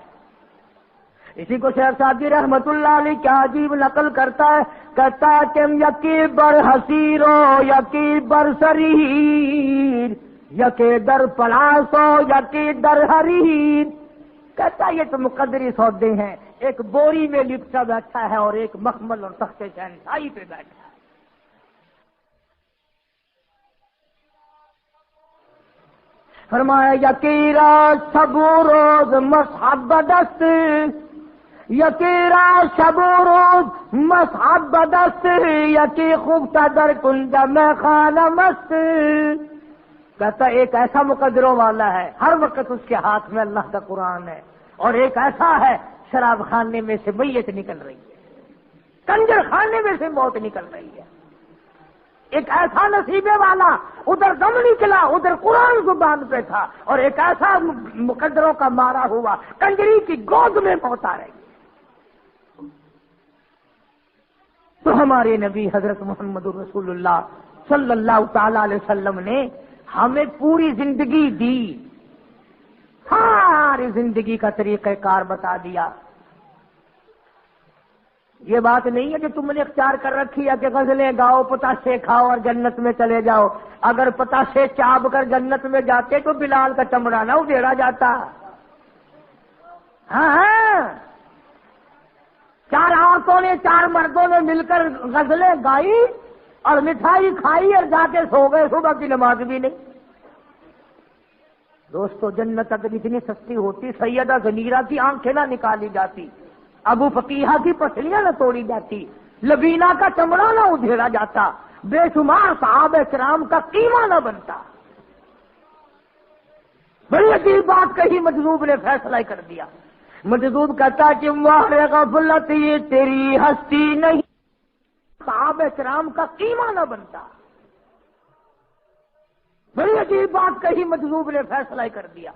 اسی کو شیخ سعدی رحمت اللہ علیہ کیا عجیب نقل کرتا ہے، کہتا ہے کہ یکی بر حسیرو یکی بر سریر، یکی در پلاسو یکی در حریر. کہتا ہے یہ تو مقدری سودے ہیں، ایک بوری میں لپٹا بیٹھا ہے اور ایک مخمل اور تخت شہنشاہی پہ بیٹھا ہے. فرمایا یکی رات شب و روز مصحب دست، یکی رات شب و روز مصحب دست، یکی خوبتا در کنج میں خانہ مست. کہتا ایک ایسا مقدروں والا ہے ہر وقت اس کے ہاتھ میں اللہ کا قرآن ہے، اور ایک ایسا ہے شراب خانے میں سے میت نکل رہی ہے، کنجر خانے میں سے موت نکل رہی ہے. ایک ایسا نصیبے والا ادھر دم نکلا ادھر قرآن زبان پہ تھا، اور ایک ایسا مقدروں کا مارا ہوا کنجری کی گود میں موت آ رہی. تو ہمارے نبی حضرت محمد رسول اللہ صلی اللہ تعالی علیہ وسلم نے ہمیں پوری زندگی دی، ساری زندگی کا طریقہ کار بتا دیا. یہ بات نہیں ہے کہ تم نے اختیار کر رکھی ہے کہ غزلیں گاؤ، پتاشے کھاؤ اور جنت میں چلے جاؤ. اگر پتاشے چاب کر جنت میں جاتے تو بلال کا چمڑا نہ ادھیڑا جاتا. ہاں، چار عورتوں نے چار مردوں نے مل کر غزلیں گائی اور مٹھائی کھائی اور جا کے سو گئے، صبح کی نماز بھی نہیں. دوستو جنت اگر اتنی سستی ہوتی سیدہ زنیرہ کی آنکھیں نہ نکالی جاتی، ابو فقیہہ کی پسلیاں نہ توڑی جاتی، لبینہ کا چمڑا نہ ادھیڑا جاتا، بے شمار صحابہ کرام کا قیمہ نہ بنتا. بڑی عجیب بات کہی، مجذوب نے فیصلہ کر دیا. مجذوب کہتا کہ واہ غفلت یہ تیری ہستی نہیں، صحابہ کرام کا قیمہ نہ بنتا. بڑی عجیب بات کہی، مجذوب نے فیصلہ کر دیا.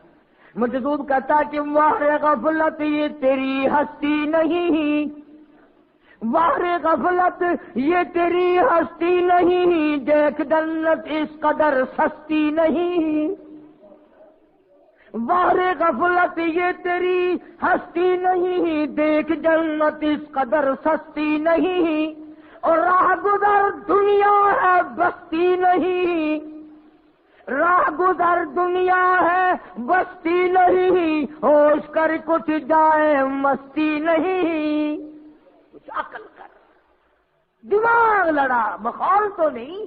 مجذوب کہتا کہ واہ غفلت یہ تیری ہستی نہیں، واہ غفلت یہ تیری ہستی نہیں، دیکھ جنت اس قدر سستی نہیں. واہ غفلت یہ تیری ہستی نہیں، دیکھ جنت اس قدر سستی نہیں. اور راہ گزر دنیا ہے بستی نہیں، راہ گزر دنیا ہے بستی نہیں، ہوش کر کچھ جائے مستی نہیں. کچھ عقل کر، دماغ لڑا، مخال تو نہیں.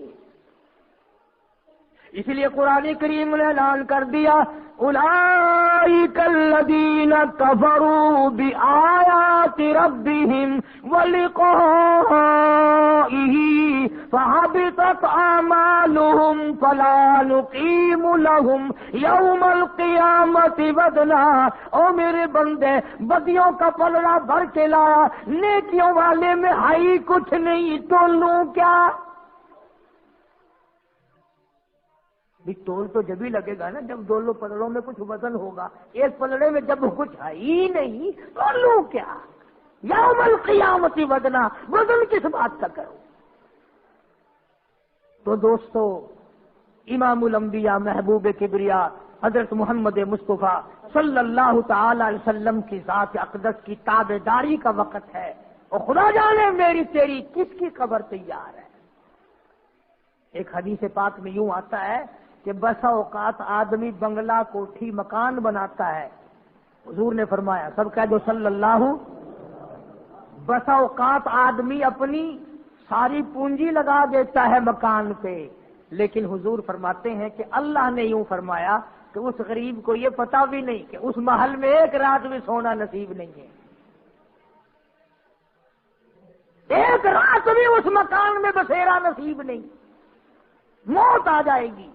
اس لیے قرآن کریم نے اعلان کر دیا اولئک الذین کفروا بآیات ربہم ولقائہ فحبطت اعمالہم فلا نقیم لہم یوم القیامت وزنا. او میرے بندے، بدیوں کا پلڑا بھر کے لایا، نیکیوں والے میں ہائی کچھ نہیں، تو لوں کیا؟ ٹول تو جب ہی لگے گا نا جب دونوں پلڑوں میں کچھ وزن ہوگا. ایک پلڑے میں جب کچھ ہے ہی نہیں تو لوں کیا؟ یوم القیامت وزنا، وزن کس بات کا کرو؟ تو دوستو، امام الانبیاء محبوب کبریا حضرت محمد مصطفیٰ صلی اللہ تعالی علیہ وسلم کی ذات اقدس کی تابعداری کا وقت ہے، اور خدا جانے میری تیری کس کی قبر تیار ہے. ایک حدیث پاک میں یوں آتا ہے کہ بسا اوقات آدمی بنگلہ کوٹھی مکان بناتا ہے. حضور نے فرمایا، سب کہہ دو صلی اللہ. بسا اوقات آدمی اپنی ساری پونجی لگا دیتا ہے مکان پہ، لیکن حضور فرماتے ہیں کہ اللہ نے یوں فرمایا کہ اس غریب کو یہ پتا بھی نہیں کہ اس محل میں ایک رات بھی سونا نصیب نہیں ہے، ایک رات بھی اس مکان میں بسیرا نصیب نہیں. موت آ جائے گی،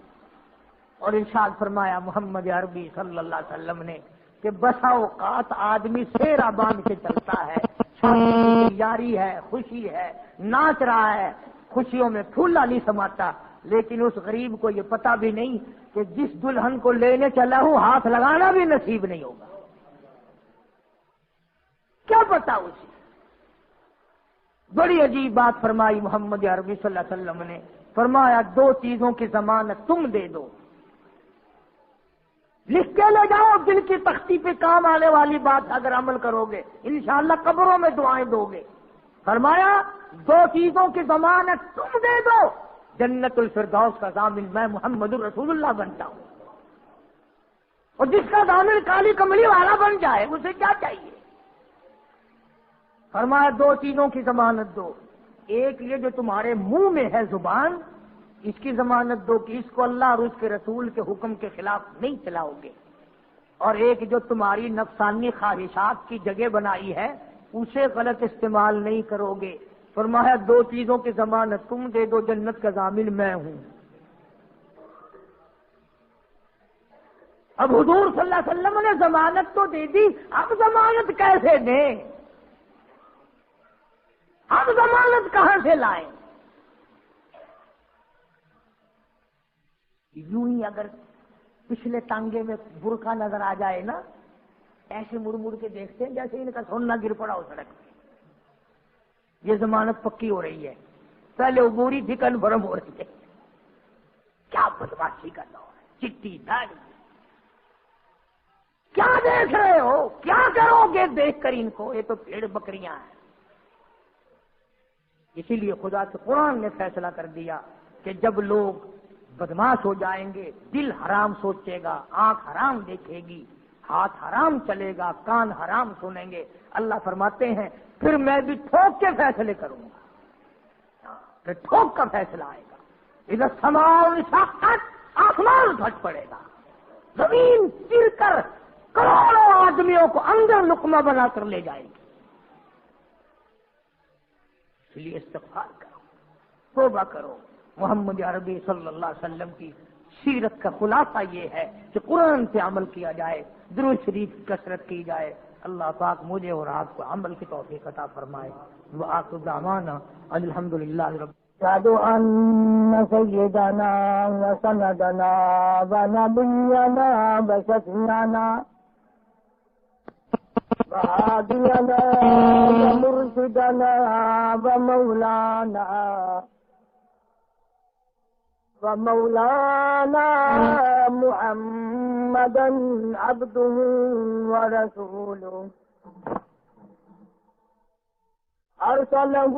اور ارشاد فرمایا محمد عربی صلی اللہ علیہ وسلم نے کہ بسا اوقات آدمی سیرا باندھ کے چلتا ہے، شادی کی یاری ہے، خوشی ہے، ناچ رہا ہے، خوشیوں میں پھولا نہیں سماتا، لیکن اس غریب کو یہ پتہ بھی نہیں کہ جس دلہن کو لینے چلا ہوں ہاتھ لگانا بھی نصیب نہیں ہوگا. کیا پتا اسے؟ بڑی عجیب بات فرمائی محمد عربی صلی اللہ علیہ وسلم نے. فرمایا دو چیزوں کی ضمانت تم دے دو، لکھ کے لے جاؤ، دل کی تختی پہ کام آنے والی بات اگر عمل کرو گے انشاءاللہ قبروں میں دعائیں دو گے. فرمایا دو چیزوں کی ضمانت تم دے دو، جنت الفردوس کا ضامن میں محمد الرسول اللہ بنتا ہوں. اور جس کا ضامن کالی کملی والا بن جائے اسے کیا چاہیے؟ فرمایا دو چیزوں کی ضمانت دو، ایک یہ جو تمہارے منہ میں ہے زبان، اس کی ضمانت دو کہ اس کو اللہ اور اس کے رسول کے حکم کے خلاف نہیں چلاؤ گے، اور ایک جو تمہاری نفسانی خواہشات کی جگہ بنائی ہے اسے غلط استعمال نہیں کرو گے. فرمایا دو چیزوں کی ضمانت تم دے دو، جنت کا ضامن میں ہوں. اب حضور صلی اللہ علیہ وسلم نے ضمانت تو دے دی، اب ضمانت کیسے دیں؟ اب ضمانت کہاں سے لائیں؟ یوں ہی اگر پچھلے ٹانگے میں برقع نظر آ جائے نا، ایسے مڑ مڑ کے دیکھتے ہیں جیسے ان کا سونا گر پڑا ہو سڑک پہ. یہ ضمانت پکی ہو رہی ہے، پہلے عبوری تھی کنفرم ہو رہی ہے. کیا بدماشی کرنا ہو رہا ہے، چٹی داڑھی، کیا دیکھ رہے ہو؟ کیا کرو گے دیکھ کر ان کو؟ یہ تو بھیڑ بکریاں ہیں. اسی لیے خدا سے قرآن نے فیصلہ کر دیا کہ جب لوگ بدماش ہو جائیں گے، دل حرام سوچے گا، آنکھ حرام دیکھے گی، ہاتھ حرام چلے گا، کان حرام سنیں گے، اللہ فرماتے ہیں پھر میں بھی ٹھوک کے فیصلے کروں گا. پھر ٹھوک کا فیصلہ آئے گا. اذا السماء انشقت، آسمان پھٹ پڑے گا، زمین چیر کر کروڑوں آدمیوں کو اندر لقمہ بنا کر لے جائے گی. اس لیے استغفار کرو، توبہ کرو. محمد عربی صلی اللہ علیہ وسلم کی سیرت کا خلاصہ یہ ہے کہ قرآن پہ عمل کیا جائے، درود شریف کی کثرت کی جائے. اللہ پاک مجھے اور آپ کو عمل کی توفیق عطا فرمائے. وآخر دعوانا الحمدللہ رب. اشهد ان سيدنا وسندنا ونبينا وشفيعنا وهادينا ومرشدنا ومولانا محمدا عبده ورسوله أرسله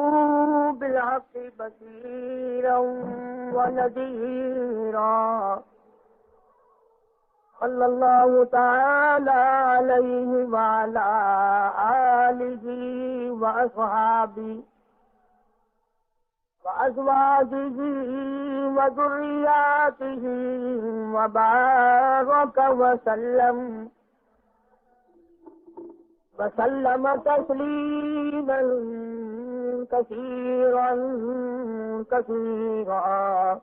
بالحق بشيرا ونذيرا صلى الله تعالى عليه وعلى آله وأصحابه وأزواجه وذرياته وبارك وسلم تسليما كثيرا كثيرا.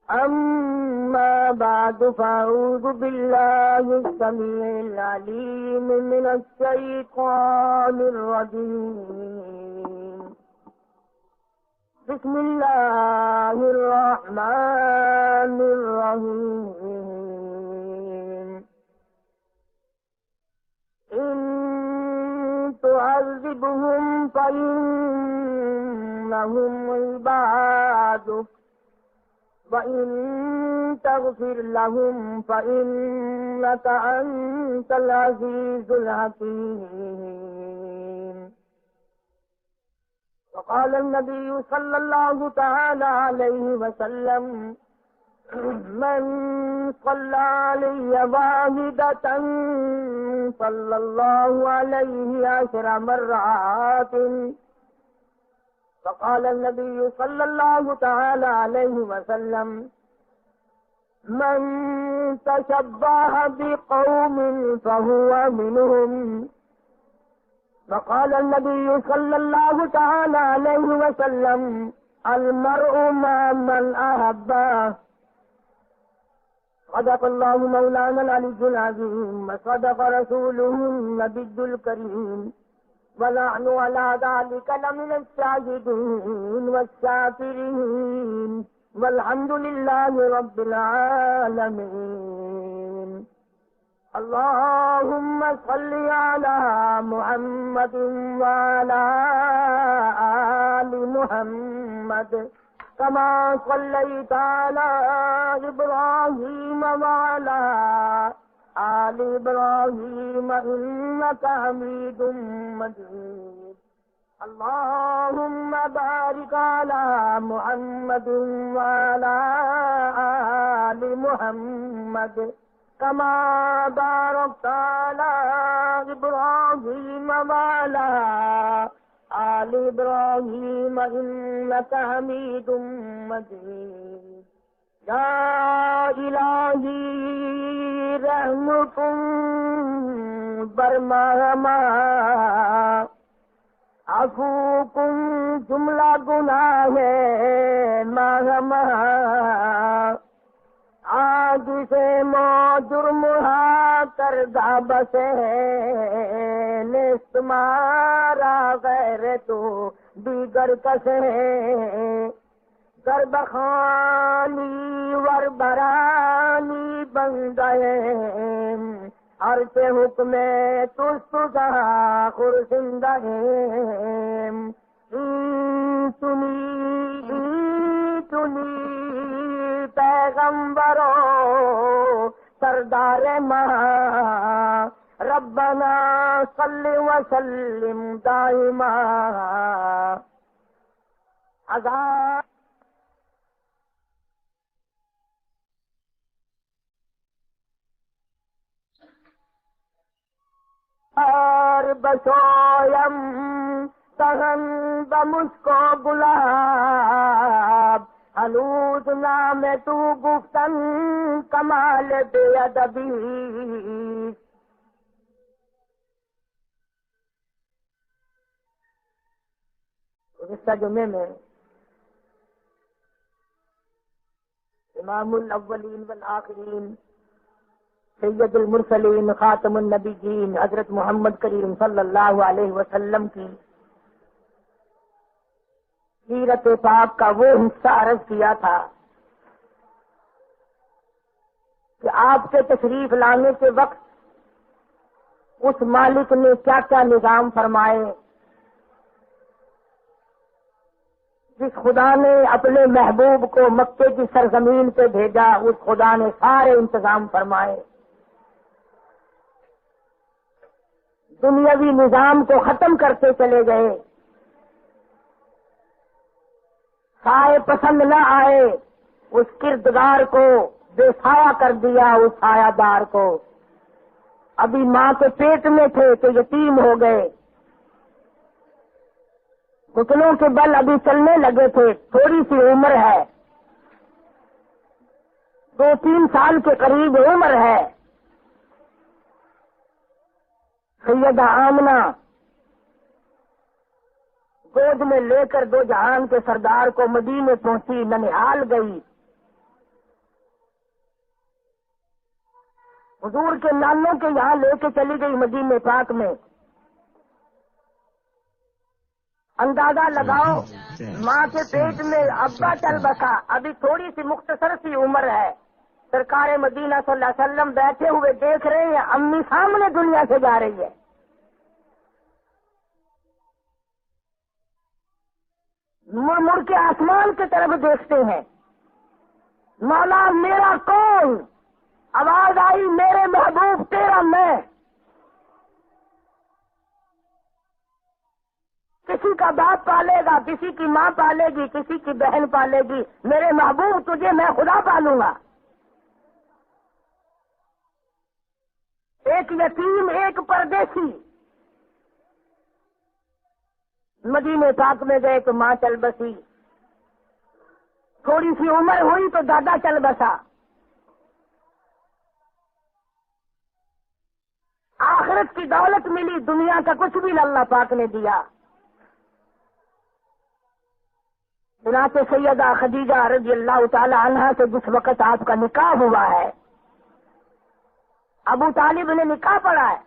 أما بعد فأعوذ بالله السميع العليم من الشيطان الرجيم. بسم الله الرحمن الرحيم. إن تعذبهم فإنهم عبادك وإن تغفر لهم فإنك أنت العزيز الحكيم. وقال النبي صلى الله تعالى عليه وسلم من صلى علي واحدة صلى الله عليه 10 مرات. فقال النبي صلى الله تعالى عليه وسلم من تشبه بقوم فهو منهم. وقال النبي صلى الله تعالى عليه وسلم المرء مع من أحبه صدق الله مولانا العلي العظيم وصدق رسوله النبي الكريم ونحن على ذلك لمن الشاهدين والشاكرين والحمد لله رب العالمين. اللهم صل على محمد وعلى آل محمد كما صليت على إبراهيم وعلى آل إبراهيم إنك حميد مجيد. اللهم بارك على محمد وعلى آل محمد كما باركت على إبراهيم وعلى آل إبراهيم إنك حميد مجيد. يا إلهي رحمكم برمہما عفوکم جملہ گناہ ماہما آج سے مو جرمہا کردہ بسے نستمارا غیر تو دیگر کسے گربخانی وربرانی بن گئے ہر سے حکم تستہ خرسندہ سنی پیغمبرو سردار ماں ربنا صل وسلم دائما. اور بسویم سہن بمسکو گلاب حلود نام تو گفتن کمال بے ادبی. گزشتہ جمعے میں امام الاولین والآخرین سید المرسلین خاتم النبیین حضرت محمد کریم صلی اللہ علیہ وسلم کی سیرت پاک کا وہ حصہ عرض کیا تھا کہ آپ کے تشریف لانے کے وقت اس مالک نے کیا کیا نظام فرمائے. جس خدا نے اپنے محبوب کو مکے کی سرزمین پہ بھیجا اس خدا نے سارے انتظام فرمائے. دنیاوی نظام کو ختم کرتے چلے گئے. سائے پسند نہ آئے اس کردگار کو بے سایہ کر دیا اس سایہ دار کو. ابھی ماں کے پیٹ میں تھے تو یتیم ہو گئے. گھٹنوں کے بل ابھی چلنے لگے تھے. تھوڑی سی عمر ہے 2-3 سال کے قریب عمر ہے. سیدہ آمنہ گود میں لے کر 2 جہان کے سردار کو مدینے پہنچی. ننہال گئی. حضور کے نانوں کے یہاں لے کے چلی گئی مدینے پاک میں. اندازہ لگاؤ ماں کے پیٹ میں ابا چل بسا. ابھی تھوڑی سی مختصر سی عمر ہے. سرکار مدینہ صلی اللہ علیہ وسلم بیٹھے ہوئے دیکھ رہے ہیں امی سامنے دنیا سے جا رہی ہے. مڑ مڑ کے آسمان کی طرف دیکھتے ہیں. مولا میرا کون؟ آواز آئی میرے محبوب تیرا میں. کسی کا باپ پالے گا, کسی کی ماں پالے گی, کسی کی بہن پالے گی. میرے محبوب تجھے میں خدا پالوں گا. ایک یتیم ایک پردیسی مدینے پاک میں گئے تو ماں چل بسی. تھوڑی سی عمر ہوئی تو دادا چل بسا. آخرت کی دولت ملی, دنیا کا کچھ بھی اللہ پاک نے دیا. چنانچہ سیدہ خدیجہ رضی اللہ تعالی عنہا سے جس وقت آپ کا نکاح ہوا ہے ابو طالب نے نکاح پڑھا ہے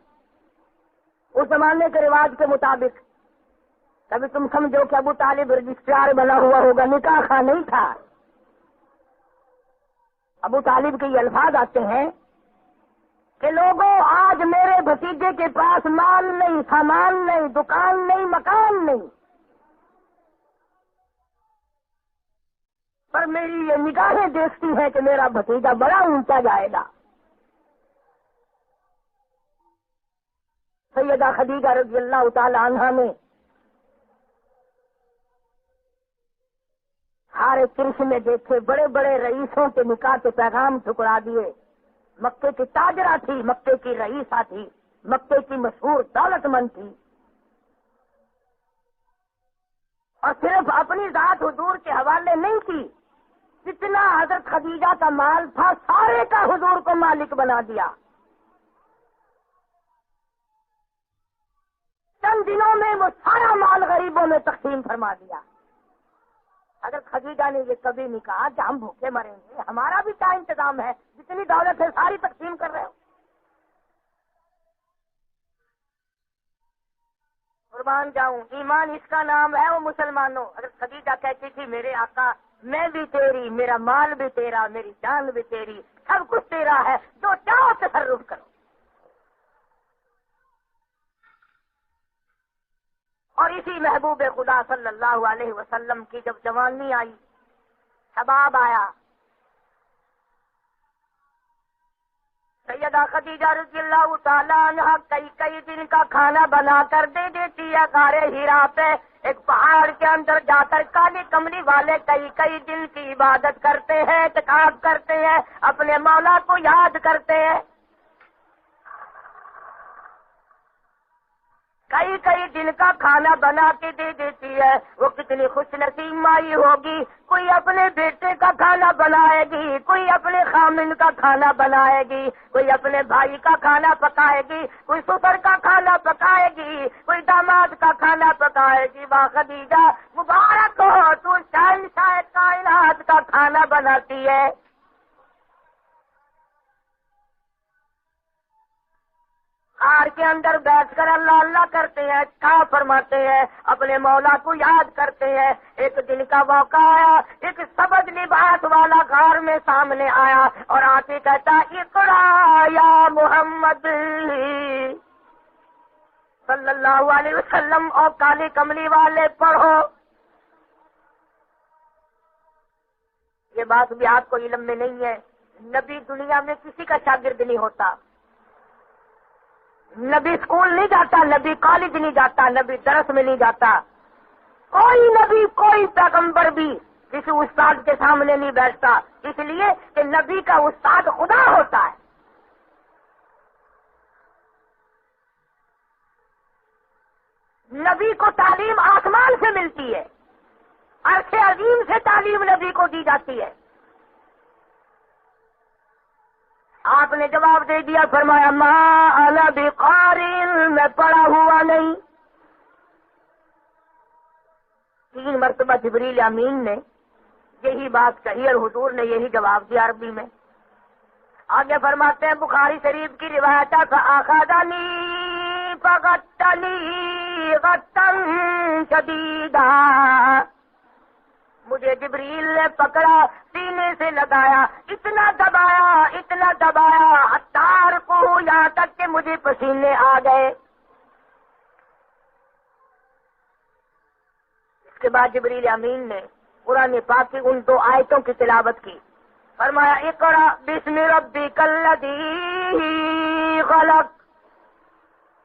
اس زمانے کے رواج کے مطابق. کبھی تم سمجھو کہ ابو طالب رجسٹرار بنا ہوا ہوگا, نکاح خواہ نہیں تھا. ابو طالب کے یہ الفاظ آتے ہیں کہ لوگوں آج میرے بھتیجے کے پاس مال نہیں, سامان نہیں, دکان نہیں, مکان نہیں, پر میری یہ نگاہیں دیکھتی ہیں کہ میرا بھتیجا بڑا اونچا جائے گا. سیدہ خدیجہ رضی اللہ تعالی عنہا نے سارے کرش میں دیکھے بڑے بڑے رئیسوں کے نکاح کے پیغام ٹھکرا دیے. مکے کی تاجرہ تھی, مکے کی رئیسہ تھی, مکے کی مشہور دولت مند تھی, اور صرف اپنی ذات حضور کے حوالے نہیں کی, جتنا حضرت خدیجہ کا مال تھا سارے کا حضور کو مالک بنا دیا. چند دنوں میں وہ سارا مال غریبوں میں تقسیم فرما دیا. حضرت خدیجہ نے یہ کبھی نہیں کہا کہ ہم بھوکے مریں گے, ہمارا بھی کیا انتظام ہے, جتنی دولت ہے ساری تقسیم کر رہے ہو. قربان جاؤں, ایمان اس کا نام ہے وہ مسلمانوں. حضرت خدیجہ کہتی تھی میرے آقا میں بھی تیری, میرا مال بھی تیرا, میری جان بھی تیری, سب کچھ تیرا ہے, جو چاہو تصرف کرو. اور اسی محبوب خدا صلی اللہ علیہ وسلم کی جب جوانی آئی, شباب آیا, سیدہ خدیجہ رضی اللہ تعالیٰ عنہ کئی دن کا کھانا بنا کر دے دیتی ہے. غار حرا پہ ایک پہاڑ کے اندر جا کر کالی کملی والے کئی دن کی عبادت کرتے ہیں, اعتکاف کرتے ہیں, اپنے مولا کو یاد کرتے ہیں. کئی دن کا کھانا بنا کے دے دیتی ہے. وہ کتنی خوش نصیب مائی ہوگی. کوئی اپنے بیٹے کا کھانا بنائے گی, کوئی اپنے خامن کا کھانا بنائے گی, کوئی اپنے بھائی کا کھانا پکائے گی, کوئی سسر کا کھانا پکائے گی, کوئی داماد کا کھانا پکائے گی. واہ خدیجہ مبارک ہو, تو شہنشاہ کائنات کا کھانا بناتی ہے. غار کے اندر بیٹھ کر اللہ اللہ کرتے ہیں, کیا فرماتے ہیں, اپنے مولا کو یاد کرتے ہیں. ایک دن کا موقع آیا, ایک سبز لباس والا غار میں سامنے آیا اور آتے کہتا اقرا یا محمد صلی اللہ علیہ وسلم, اور کالی کملی والے پڑھو. یہ بات بھی آپ کو علم میں نہیں ہے, نبی دنیا میں کسی کا شاگرد نہیں ہوتا, نبی اسکول نہیں جاتا, نبی کالج نہیں جاتا, نبی درس میں نہیں جاتا. کوئی نبی کوئی پیغمبر بھی کسی استاد کے سامنے نہیں بیٹھتا, اس لیے کہ نبی کا استاد خدا ہوتا ہے. نبی کو تعلیم آسمان سے ملتی ہے, عرش عظیم سے تعلیم نبی کو دی جاتی ہے. آپ نے جواب دے دیا, فرمایا ما انا بقاری, میں پڑھا ہوا نہیں. 3 مرتبہ جبریل امین نے یہی بات کہی اور حضور نے یہی جواب دیا عربی میں. آگے فرماتے ہیں بخاری شریف کی روایت ہے, فاخذنی فغطنی غطا شدیدا, مجھے جبریل نے پکڑا, سینے سے لگایا, اتنا دبایا حتار کو, یہاں تک کہ مجھے پسینے آ گئے. اس کے بعد جبریل امین نے قرآن پاک کی ان 2 آیتوں کی تلاوت کی. فرمایا اقرأ بسم ربک الذی خلق,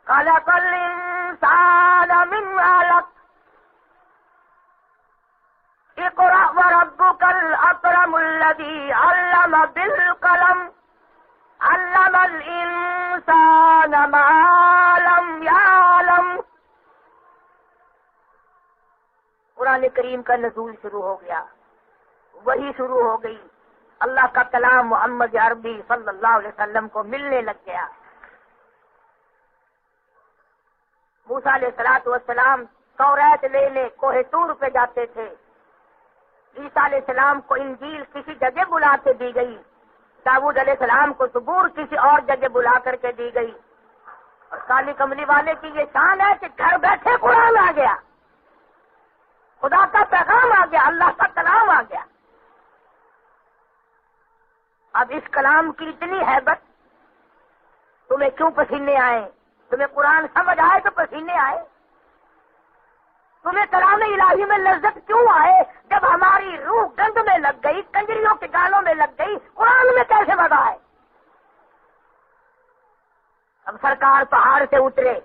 خلق الانسان من علق, اقرأ وربک الاکرم الذی علم بالقلم, علم الانسان ما لم یعلم. قرآن کریم کا نزول شروع ہو گیا, وہی شروع ہو گئی, اللہ کا کلام محمد عربی صلی اللہ علیہ وسلم کو ملنے لگ گیا. موسیٰ علیہ السلام توریت لینے کوہ طور پہ جاتے تھے. عیسیٰ علیہ السلام کو انجیل کسی جگہ بلا کے دی گئی, داؤد علیہ السلام کو صبور کسی اور جگہ بلا کر کے دی گئی، اور کالی کملی والے کی یہ شان ہے کہ گھر بیٹھے قرآن آ گیا، خدا کا پیغام آ گیا، اللہ کا کلام آ گیا۔ اب اس کلام کی اتنی ہیبت، تمہیں کیوں پسینے آئے؟ تمہیں قرآن سمجھ آئے تو پسینے آئے؟ تمہیں کلام الہی میں لذت کیوں آئے جب ہماری روح گند میں لگ گئی، کنجریوں کے گالوں میں لگ گئی، قرآن میں کیسے مزہ آئے؟ اب سرکار پہاڑ سے اترے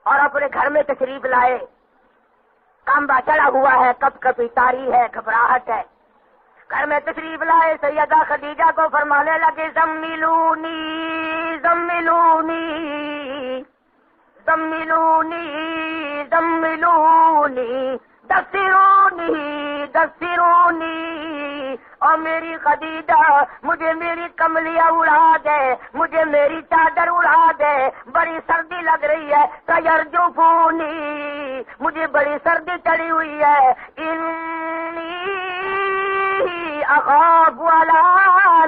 اور اپنے گھر میں تشریف لائے، کانبا چڑھا ہوا ہے، کپ کپی تاری ہے، گھبراہٹ ہے، گھر میں تشریف لائے، سیدہ خدیجہ کو فرمانے لگے زملونی زملونی زملونی زملونی دثرونی دثرونی، اور میری خدیجہ مجھے میری کملیاں اڑا دے، مجھے میری چادر اڑا دے، بڑی سردی لگ رہی ہے، تیرجفونی، مجھے بڑی سردی چڑھی ہوئی ہے، انی اخاف علی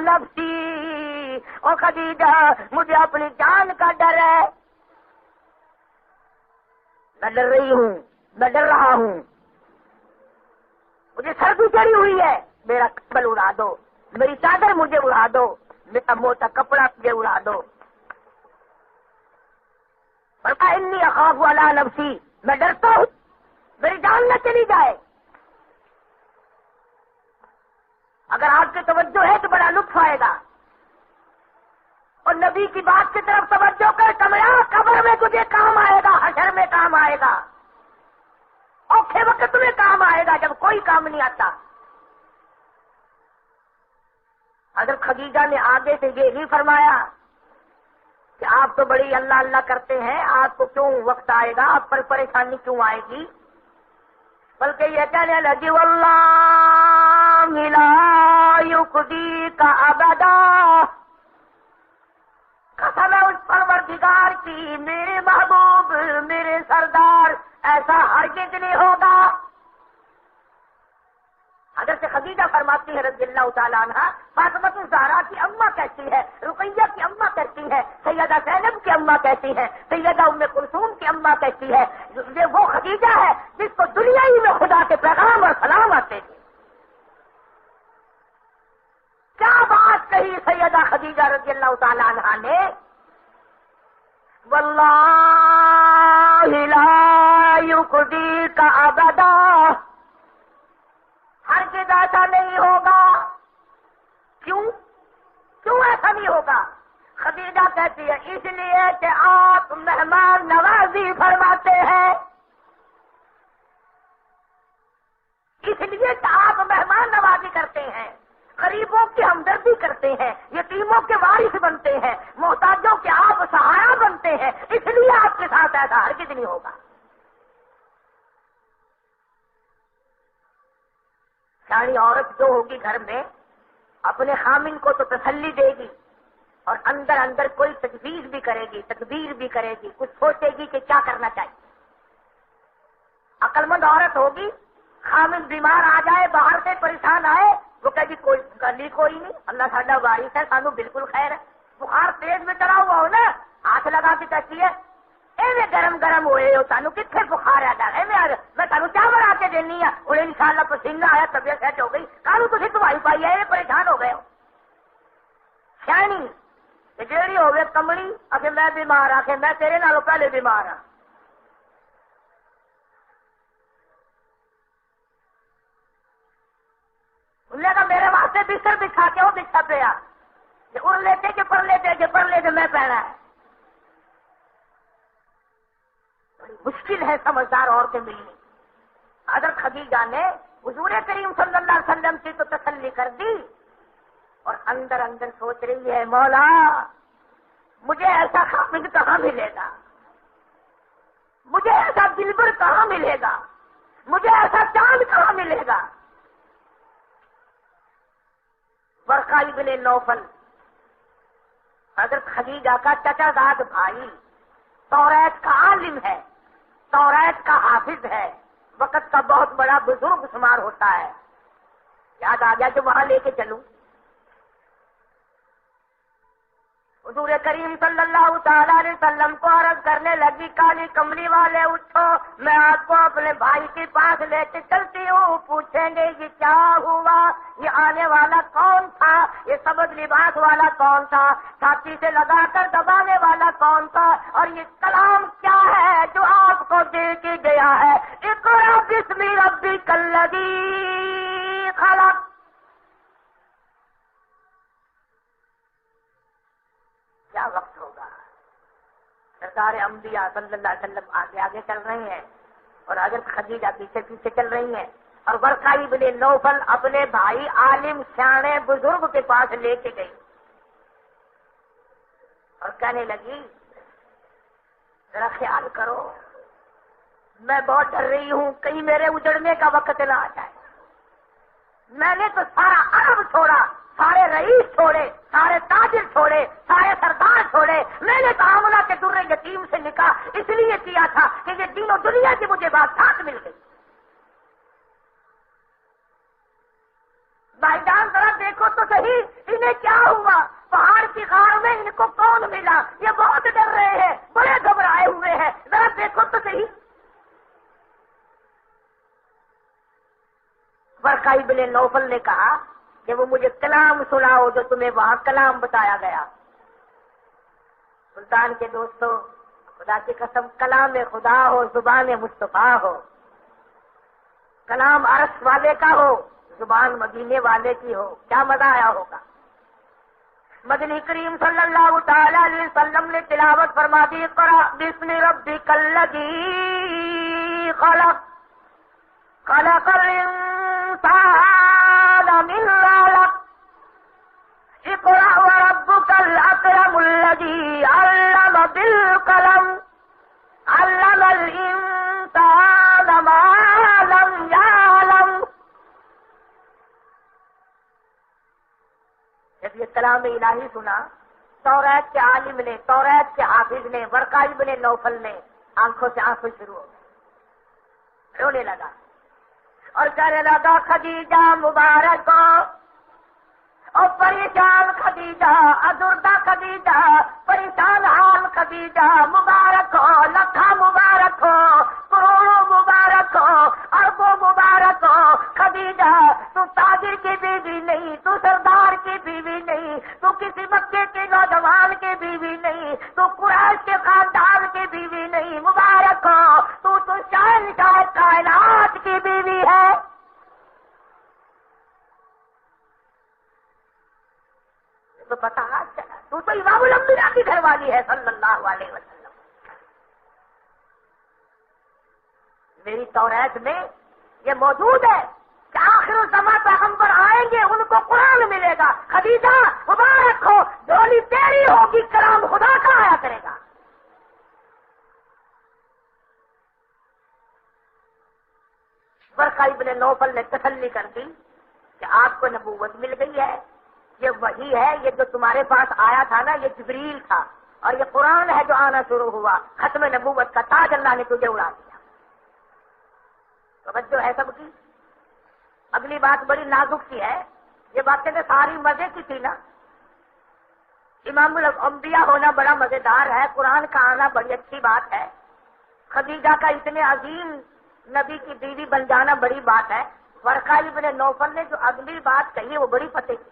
نفسی، اور خدیجہ مجھے اپنی جان کا ڈر ہے، میں ڈر رہی ہوں، میں ڈر رہا ہوں، مجھے سردی چڑھی ہوئی ہے، میرا کمبل اڑا دو، میری چادر مجھے اڑا دو، میرا موٹا کپڑا مجھے اڑا دو۔ فرمایا انی اخاف علی نفسی، میں ڈرتا ہوں میری جان نہ چلی جائے۔ اگر آپ کی توجہ ہے تو بڑا لطف آئے گا، اور نبی کی بات کی طرف توجہ کر، کمیا قبر میں تجھے کام آئے گا، حشر میں کام آئے گا، اوکھے وقت تمہیں کام آئے گا جب کوئی کام نہیں آتا۔ حضرت خدیجہ نے آگے سے یہ نہیں فرمایا کہ آپ تو بڑی اللہ اللہ کرتے ہیں، آپ کو کیوں وقت آئے گا، آپ پر پریشانی کیوں آئے گی، بلکہ یہ کہنے لگی واللہ لا یخزیک ابدا، قسم ہے اس پروردگار کی، میرے محبوب، میرے سردار، ایسا ہرگز نہیں ہوگا۔ حضرت خدیجہ فرماتی ہے رضی اللہ تعالیٰ عنہ، فاطمہ الزہرا کی اماں کہتی ہے، رقیہ کی اماں کہتی ہے، سیدہ زینب کی اماں کہتی ہے، سیدہ ام کلثوم کی اماں کہتی ہے، یہ وہ خدیجہ ہے جس کو دنیا ہی میں خدا کے پیغام اور سلام آتے تھے۔ کیا بات کہی سیدہ خدیجہ رضی اللہ تعالیٰ عنہ نے، واللہ لا یخزیک ابدا، ہرگز ایسا نہیں ہوگا۔ کیوں ایسا نہیں ہوگا؟ خدیجہ کہتی ہے اس لیے کہ آپ مہمان نوازی فرماتے ہیں، اس لیے کہ آپ مہمان نوازی کرتے ہیں، غریبوں کی ہمدردی کرتے ہیں، یتیموں کے وارث بنتے ہیں، محتاجوں کے آپ سہارا بنتے ہیں، اس لیے آپ کے ساتھ ایسا ہرگز نہیں ہوگا۔ سیاڑی عورت جو ہوگی گھر میں اپنے خامن کو تو تسلی دے گی، اور اندر اندر کوئی تجویز بھی کرے گی، تدبیر بھی کرے گی، کچھ سوچے گی کہ کیا کرنا چاہیے۔ عقل مند عورت ہوگی، خامن بیمار آ جائے، باہر سے پریشان آئے، وہ کہے گی کوئی گلی کوئی نہیں، اللہ ساڈا وارث ہے، سانو بالکل خیر ہے۔ بخار تیز میں چڑھا ہوا ہو نا، ہاتھ لگا کے کہتی ہے ایویں گرم گرم ہوئے ہو، سانو کتنے بخار ہے، میں سانو چاہ بنا کے دینی ہے، اور انشاءاللہ پسینہ آیا، طبیعت سیٹ ہو گئی، کانو تھی دوائی پائی ہے، پریشان ہو گئے ہو۔ شانی جیڑی ہوگی کمڑی آخر میں بیمار، آخر میں تیرے نالوں پہلے بیمار ہاں۔ انہیں کہا میرے واسطے بستر بچھا کے وہ بچھا پیا، اڑ لیتے کہ پڑھ لیتے کہ پڑھ لیتے میں پہنا ہے۔ بڑی مشکل ہے سمجھدار عورتیں ملنی۔ حضرت خدیجہ نے حضور کریم صلی اللہ علیہ وسلم کی تو تسلی کر دی، اور اندر اندر سوچ رہی ہے مولا مجھے ایسا خامد کہاں ملے گا، مجھے ایسا دلبر کہاں ملے گا، مجھے ایسا چاند کہاں ملے گا۔ ورقہ ابن نوفل حضرت خدیجہ کا چچا زاد بھائی، توریت کا عالم ہے، توریت کا حافظ ہے، وقت کا بہت بڑا بزرگ شمار ہوتا ہے۔ یاد آ گیا کہ وہاں لے کے چلوں۔ حضور کریم صلی اللہ تعالی علیہ وسلم کو عرض کرنے لگی کالی کملی والے اٹھو، میں آپ کو اپنے بھائی کے پاس لے کے چلتی ہوں، پوچھیں گے یہ کیا ہوا، یہ آنے والا کون تھا، یہ سبز لباس والا کون تھا، چھاتی سے لگا کر دبانے والا کون تھا، اور یہ کلام کیا ہے جو آپ کو دے کے گیا ہے، اقرأ بسم ربک الذی خلق۔ کیا وقت ہوگا، سرکار انبیاء صلی اللہ علیہ وسلم آگے آگے چل رہے ہیں اور حضرت خدیجہ پیچھے پیچھے چل رہی ہیں، اور ورقہ ابن نوفل اپنے بھائی عالم سیانے بزرگ کے پاس لے کے گئی اور کہنے لگی ذرا خیال کرو، میں بہت ڈر رہی ہوں کہیں میرے اجڑنے کا وقت نہ آ جائے، میں نے تو سارا عرب چھوڑا، سارے رئیس چھوڑے، سارے تاجر چھوڑے، سارے سردار چھوڑے، میں نے تو آمنہ کے در یتیم سے نکاح اس لیے کیا تھا کہ یہ دین و دنیا کی مجھے بات ساتھ مل گئی۔ بھائی جان ذرا دیکھو تو صحیح انہیں کیا ہوا، پہاڑ کی غار میں ان کو کون ملا، یہ بہت ڈر رہے ہیں، بڑے گھبرائے ہوئے ہیں، ذرا دیکھو تو صحیح۔ ورقہ ابن نوفل نے کہا کہ وہ مجھے کلام سناؤ جو تمہیں وہاں کلام بتایا گیا۔ سلطان کے دوستو، خدا کی قسم کلام خدا ہو، زبان مصطفیٰ ہو، کلام عرش والے کا ہو، زبان مدینے والے کی ہو، کیا مزہ آیا ہوگا۔ مدنی کریم صلی اللہ تعالی علیہ وسلم نے تلاوت فرما دی اقرأ بسم ربک الذی خلق خلق الانسان من علق اقرأ وربک الاکرم الذی علم بالقلم علم الانسان ما لم یعلم۔ جب یہ کلام الہی سنا، توریت کے عالم نے، توریت کے حافظ نے، ورقہ ابن نوفل نے آنکھوں سے آنسو شروع ہو گئے، رونے لگا اور کہنے لگا خدیجہ مبارک ہو، اور پریشان خدیجہ، ازردہ خدیجہ، پریشان حال خدیجہ، مبارک ہو، لکھا مبارک ہو، کروڑوں مبارک ہو، اربوں مبارک ہو۔ خدیجہ تو تاجر کی بیوی نہیں، تو سردار کی بیوی نہیں، تو کسی مکے کے نوجوان کی بیوی نہیں، تو قریش کے خاندان کی بیوی نہیں، مبارک ہو، تو شہنشاہ کائنات کی بیوی ہے۔ تو پتا چلا تو امام الانبیاء کی گھر والی ہے صلی اللہ علیہ وسلم۔ میری توریت میں یہ موجود ہے کہ آخر الزمان پیغمبر آئیں گے، ان کو قرآن ملے گا۔ خدیجہ مبارک ہو، جولی تیری ہوگی، کلام خدا کا آیا کرے گا۔ ورقہ ابن نوفل نے تسلی کر دی کہ آپ کو نبوت مل گئی ہے، یہ وہی ہے، یہ جو تمہارے پاس آیا تھا نا یہ جبریل تھا، اور یہ قرآن ہے جو آنا شروع ہوا، ختم نبوت کا تاج اللہ نے تجھے اڑا دیا۔ توجہ ہے سب کی۔ اگلی بات بڑی نازک سی ہے، یہ باتیں تو ساری مزے کی تھی نا۔ امام الانبیاء ہونا بڑا مزیدار ہے، قرآن کا آنا بڑی اچھی بات ہے، خدیجہ کا اتنے عظیم نبی کی بیوی بن جانا بڑی بات ہے۔ ورقہ ابن نوفل نے جو اگلی بات کہی وہ بڑی فتح کی۔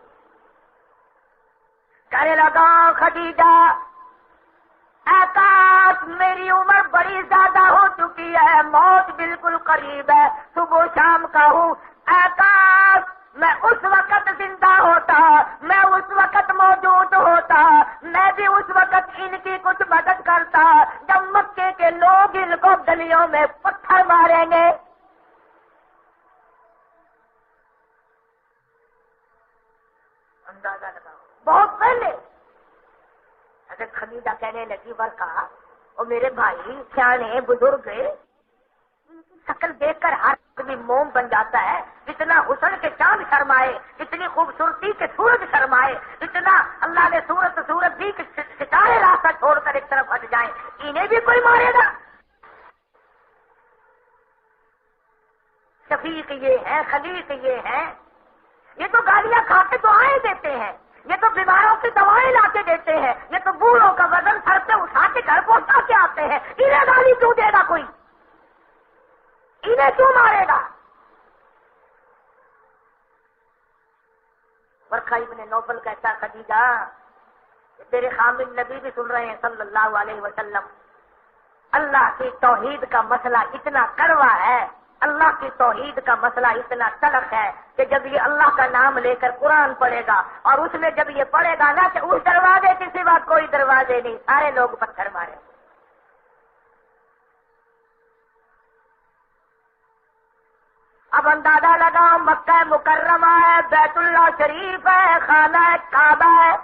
کہنے لگا خدیجہ اے کاش میری عمر بڑی زیادہ ہو چکی ہے، موت بالکل قریب ہے، صبح شام کا ہوں، اے کاش میں اس وقت زندہ ہوتا، میں اس وقت موجود ہوتا، میں بھی اس وقت ان کی کچھ مدد کرتا جب مکے کے لوگ ان کو گلیوں میں پتھر ماریں گے۔ اندازہ لگاؤ، بہت پہلے حضرت خدیجہ کہنے لگی ورقہ اور میرے بھائی سیانے بزرگ، شکل دیکھ کر ہر آدمی موم بن جاتا ہے، اتنا حسن کے چاند شرمائے، اتنی خوبصورتی کے سورج شرمائے، اتنا اللہ نے صورت دی کہ ستارے راستہ چھوڑ کر ایک طرف ہٹ جائیں، انہیں بھی کوئی مارے گا؟ شفیق یہ ہے، خلیق یہ ہے، یہ تو گالیاں کھا کے دعائیں دیتے ہیں، یہ تو بیماروں کی دوائیں لا کے دیتے ہیں، یہ تو بوڑھوں کا وزن سر پہ اٹھا کے گھر پہنچا کے آتے ہیں، انہیں گالی کیوں دے گا کوئی؟ انہیں کیوں مارے گا؟ ورقہ ابن نوفل کہتا خدیجہ تیرے خامد نبی بھی سن رہے ہیں صلی اللہ علیہ وسلم، اللہ کی توحید کا مسئلہ اتنا کڑوا ہے، اللہ کی توحید کا مسئلہ اتنا تلخ ہے کہ جب یہ اللہ کا نام لے کر قرآن پڑھے گا اور اس میں جب یہ پڑھے گا نا کہ اس دروازے کے سوا کوئی دروازے نہیں، سارے لوگ پتھر مارے۔ اب اندازہ لگا مکہ مکرمہ ہے، بیت اللہ شریف ہے، خانہ کعبہ ہے،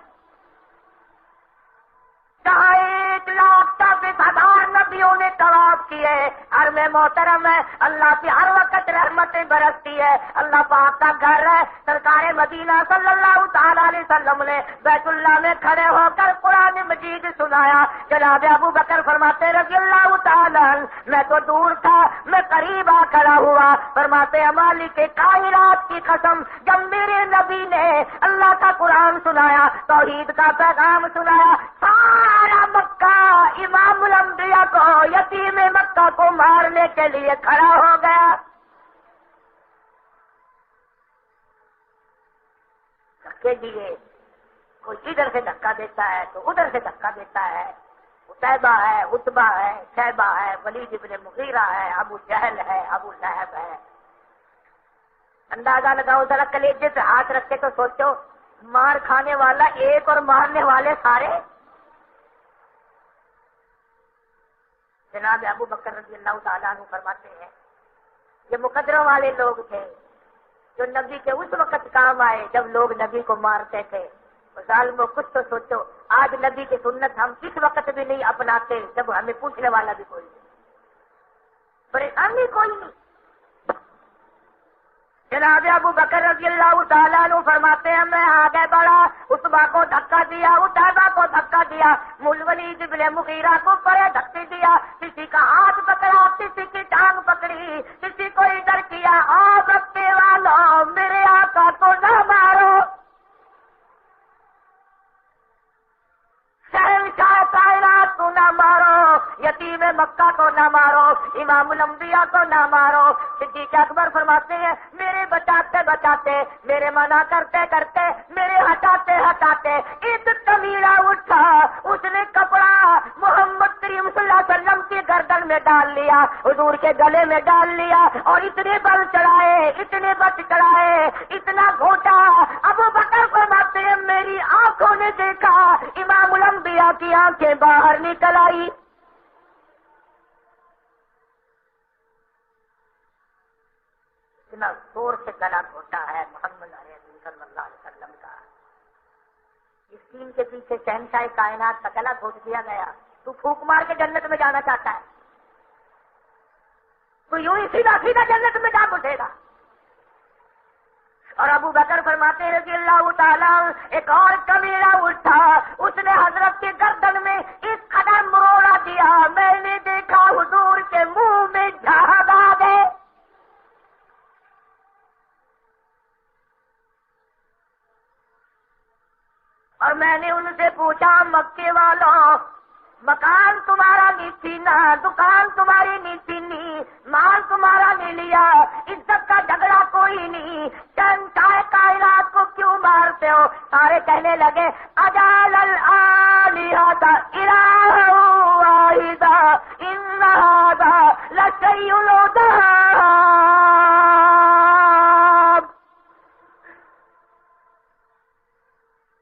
جہاں 1,20,000 نبیوں نے طواف کیے، حرم محترم ہے، اللہ کی ہر وقت رحمتیں برستی ہے، اللہ پاک کا گھر ہے، سرکار مدینہ صلی اللہ تعالی علیہ وسلم نے بیت اللہ میں کھڑے ہو کر قرآن مجید سنایا۔ جناب ابو بکر فرماتے رضی اللہ تعالی میں تو دور تھا، میں قریب آ کھڑا ہوا، فرماتے مالک کے کائنات کی قسم جب میرے نبی نے اللہ کا قرآن سنایا، توحید کا پیغام سنایا، سارا مکہ امام الانبیاء کو، یتیم مکہ کو مارنے کے لیے کھڑا ہو گیا۔ دھکے دیے، کوئی ادھر سے دھکا دیتا ہے تو ادھر سے دھکا دیتا ہے، عتیبہ ہے، عتبہ ہے، شیبہ ہے، ولید ابن مغیرہ ہے، ابو جہل ہے، ابو لہب ہے۔ اندازہ لگاؤ ذرا، کلیجے پہ ہاتھ رکھ کے تو سوچو، مار کھانے والا ایک اور مارنے والے سارے۔ جناب ابو بکر رضی اللہ تعالیٰ عنہ فرماتے ہیں یہ مقدروں والے لوگ تھے جو نبی کے اس وقت کام آئے جب لوگ نبی کو مارتے تھے۔ ظالموں کچھ تو سوچو، آج نبی کی سنت ہم اس وقت بھی نہیں اپناتے جب ہمیں پوچھنے والا بھی کوئی نہیں، پریشانی کوئی نہیں۔ جناب ابو بکر رضی اللہ تعالیٰ عنہ فرماتے ہیں میں آگے بڑھا، عتبہ کو دھکا دیا، عتیبہ کو دھکا دیا، ولید ابن مغیرہ کو پرے دھکے دیا، کسی کا ہاتھ پکڑا، کسی کی ٹانگ پکڑی، کسی کو ادھر کیا، بکے والوں میرے آقا کو نہ مارو، شہنشاہ کائنات کو نہ مارو، یتیم مکہ کو نہ مارو، امام الانبیاء کو نہ مارو۔ صدیق اکبر فرماتے ہیں میرے بچاتے بچاتے، میرے منع کرتے کرتے، میرے ہٹاتے ہٹاتے ایک کمیلا اٹھا، اس نے کپڑا محمد کریم صلی اللہ علیہ وسلم کی گردن میں ڈال لیا، حضور کے گلے میں ڈال لیا، اور اتنے بل چڑھائے، اتنے بت چڑھائے، اتنا گھونٹا۔ ابو بکر فرماتے ہیں میری آنکھوں نے دیکھا امام الانبیاء کی آنکھیں باہر نکل آئی۔ اتنا زور سے گلا گھونٹا ہے محمد علیہ صلی اللہ علیہ وسلم کا، اس دین کے پیچھے شہنشاہ کائنات کا گلا گھونٹ دیا گیا۔ تو پھونک مار کے جنت میں جانا چاہتا ہے، تو یوں ہی سیدھا سیدھا جنت میں جا گھسے گا۔ اور ابو بکر فرماتے رضی اللہ تعالیٰ ایک اور کبیرہ اٹھا، اس نے حضرت کی گردن میں اس قدر مروڑا دیا، میں نے دیکھا حضور کے منہ میں جھاگ آ گئے۔ اور میں نے ان سے پوچھا مکے والوں مکان تمہارا نہیں چھینا، دکان تمہاری نہیں چھینی، مال تمہارا نہیں لیا، عزت کا جھگڑا کوئی نہیں، شہنشاہ کائنات کو کیوں مارتے ہو؟ سارے کہنے لگے اجعل الآلہۃ الہا واحدا ان ھذا لشیء عجاب۔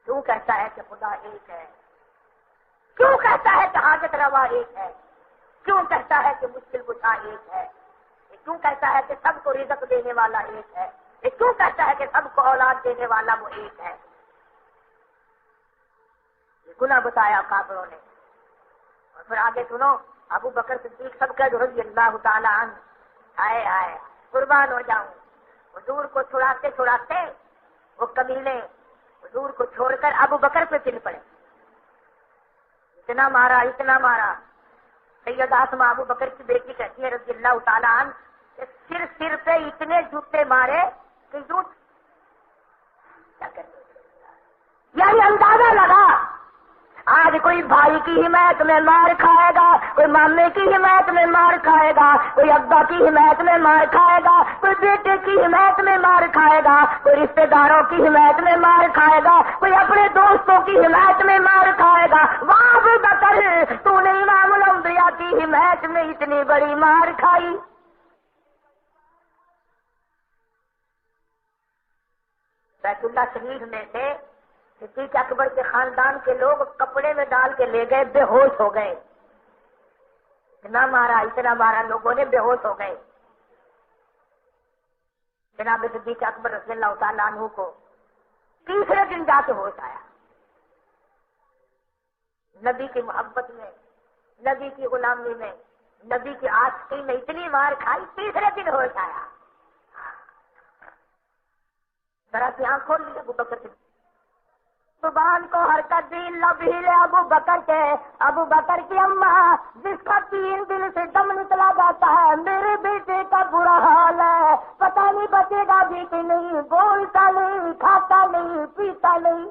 کیوں کہتا ہے کہ خدا ایک ہے؟ کیوں کہتا ہے کہ حاجت روا ایک ہے؟ کیوں کہتا ہے کہ مشکل کشا ایک ہے؟ کیوں کہتا ہے کہ سب کو رزق دینے والا ایک ہے؟ کیوں کہتا ہے کہ سب کو اولاد دینے والا وہ ایک ہے؟ یہ گناہ بتایا کافروں نے۔ اور پھر آگے سنو، ابو بکر صدیق سب کا رضی اللہ تعالیٰ عنہ، آئے آئے قربان ہو جاؤں، حضور کو چھڑاتے چھڑاتے وہ کمینے حضور کو چھوڑ کر ابو بکر پہ چل پڑے، اتنا مارا اتنا مارا۔ سیدہ اسماء ابو بکر کی بیٹی کہتی ہے رضی اللہ تعالیٰ عنہ کہ سر پہ اتنے جوتے مارے کہ یعنی اندازہ لگا، آج کوئی بھائی کی حمایت میں مار کھائے گا، کوئی مامے کی حمایت میں مار کھائے گا، کوئی ابا کی حمایت میں مار کھائے گا، کوئی بیٹے کی حمایت میں مار کھائے گا، کوئی رشتہ داروں کی حمایت میں مار کھائے گا، کوئی اپنے دوستوں کی حمایت میں مار کھائے گا۔ واہ ابو بکر، تو نے امام الانبیاء کی حمایت میں اتنی بڑی مار کھائی۔ بیت اللہ شریف میں سے صدیق اکبر کے خاندان کے لوگ کپڑے میں ڈال کے لے گئے، بے ہوش ہو گئے، اتنا مارا لوگوں نے، بے ہوش ہو گئے۔ جناب صدیق اکبر رضی اللہ تعالیٰ عنہ کو تیسرے دن جا کے ہوش آیا۔ نبی کی محبت میں، نبی کی غلامی میں، نبی کی عاشقی میں اتنی مار کھائی، تیسرے دن ہوش آیا۔ ذرا سی آنکھ کھول لی ابو بکر کی، زبان کو حرکت دی، لب ہلے ابو بکر کے، ابو بکر کی اماں جس کا 3 دن سے دم نکلا جاتا ہے، میرے بیٹے کا برا حال ہے، پتہ نہیں بچے گا بھی کہ نہیں، بولتا نہیں، کھاتا نہیں، پیتا نہیں۔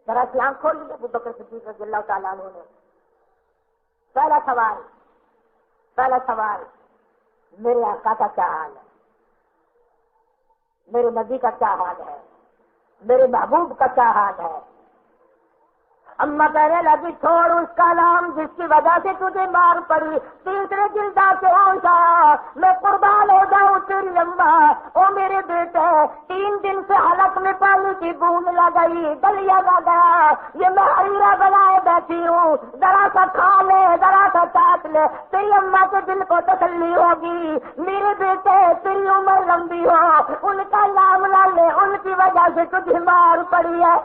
ذرا سی آنکھ کھول لی ابو بکر صدیق رضی اللہ تعالیٰ عنہ نے۔ پہلا سوال میرے آقا کا کیا حال ہے، میرے نبی کا کیا حال ہے، میرے محبوب کا کیا حال ہے؟ اماں کہنے لگی چھوڑ اس کا نام جس کی وجہ سے تجھے مار پڑی، تیسرے دن جا کے ہوش آیا، میں قربان ہو جاؤں تیری اماں، او میرے بیٹے 3 دن سے حلق میں پانی کی بوند لگئی، دلیا لگا، یہ میں حریرہ بنائے بیٹھی ہوں، ذرا سا کھا لے، ذرا سا چاٹ لے، تیری اماں کے دل کو تسلی ہوگی، میرے بیٹے تیری عمر لمبی ہو، ان کا نام نہ لے، ان کی وجہ سے تجھے مار پڑی ہے۔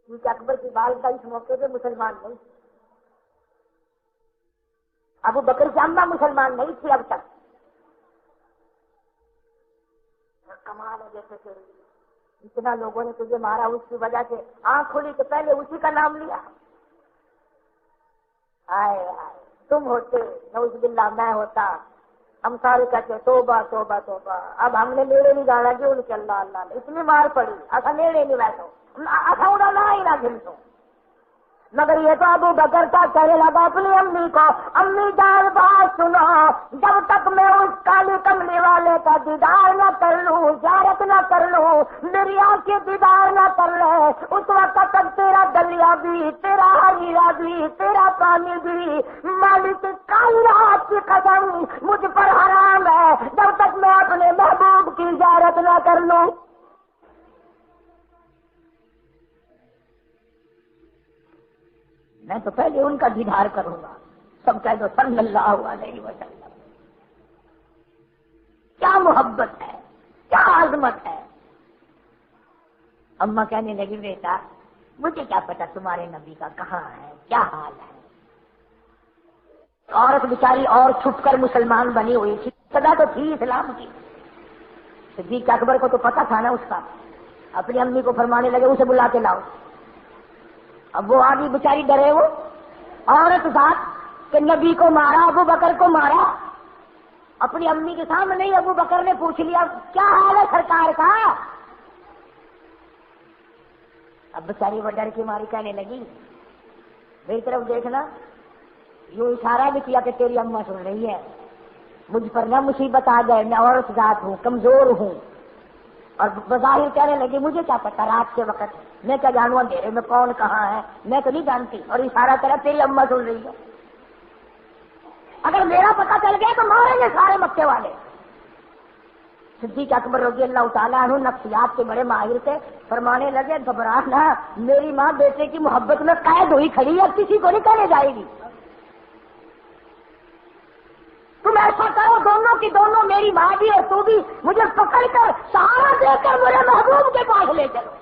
کیونکہ اکبر کی والدہ اس موقع پہ مسلمان نہیں، ابو بکر کی اماں مسلمان نہیں تھی اب تک۔ کمال ہے، جیسے کہ اتنا لوگوں نے تجھے مارا، اس کی وجہ سے آنکھ کھلی تو پہلے اسی کا نام لیا۔ آئے تم ہوتے نعوذ باللہ، میں ہوتا، ہم سارے کہتے توبہ توبہ توبہ۔ اب ہم نے نیڑے نہیں جانا کہ ان کے اللہ اللہ نے اتنی مار پڑی، ایسا نیڑے نہیں بیٹھو، ایسا اڑانا ہی نہ گھنسو۔ مگر یہ تو ابو بکر کا کہنے لگا اپنی امی کو، امی جان بات سنو، جب تک میں اس کالی کملی والے کا دیدار نہ کر لوں، زیارت نہ کر لوں، میری آنکھیں دیدار نہ کر لے، اس وقت تک تیرا دلیا بھی، تیرا حریرہ بھی، تیرا پانی بھی، مالک کائنات کی قسم مجھ پر حرام ہے، جب تک میں اپنے محبوب کی زیارت نہ کر لوں۔ میں تو پہلے ان کا دیدار کروں گا، سب کہہ دو صلی اللہ علیہ وسلم۔ کیا محبت ہے، کیا عظمت ہے۔ اماں کہنے لگی بیٹا مجھے کیا پتا تمہارے نبی کا کہاں ہے، کیا حال ہے۔ عورت بیچاری اور چھپ کر مسلمان بنی ہوئی تھی، سدا تو تھی اسلام کی۔ صدیق اکبر کو تو پتا تھا نا اس کا، اپنی امی کو فرمانے لگے اسے بلا کے لاؤ۔ اب وہ آدمی بیچاری ڈرے، وہ عورت ذات کہ نبی کو مارا، ابو بکر کو مارا، اپنی امی کے سامنے ہی ابو بکر نے پوچھ لیا کیا حال ہے سرکار کا۔ اب بیچاری وہ ڈر کی ماری کہنے لگی میری طرف دیکھنا، یوں اشارہ بھی کیا کہ تیری اماں سن رہی ہے، مجھ پر نہ مصیبت آ جائے، میں عورت ذات ہوں، کمزور ہوں۔ اور بظاہر کہنے لگی مجھے کیا پتا رات کے وقت، میں کیا جانوں اندھیرے میں کون کہاں ہے، میں تو نہیں جانتی، اور اشارہ کرا تیری اماں سن رہی ہے، اگر میرا پتہ چل گیا تو ماریں گے سارے مکے والے۔ صدیق اکبر رضی اللہ تعالیٰ عنہ نفسیات کے بڑے ماہر تھے، فرمانے لگے گھبرانا، میری ماں بیٹے کی محبت میں قید ہوئی کھڑی ہے، کسی کو نہیں کہنے جائے گی، تم ایسا کرو دونوں کی دونوں، میری ماں بھی اور تو بھی، مجھے پکڑ کر سہارا دے کر میرے محبوب کے پاس لے چلو۔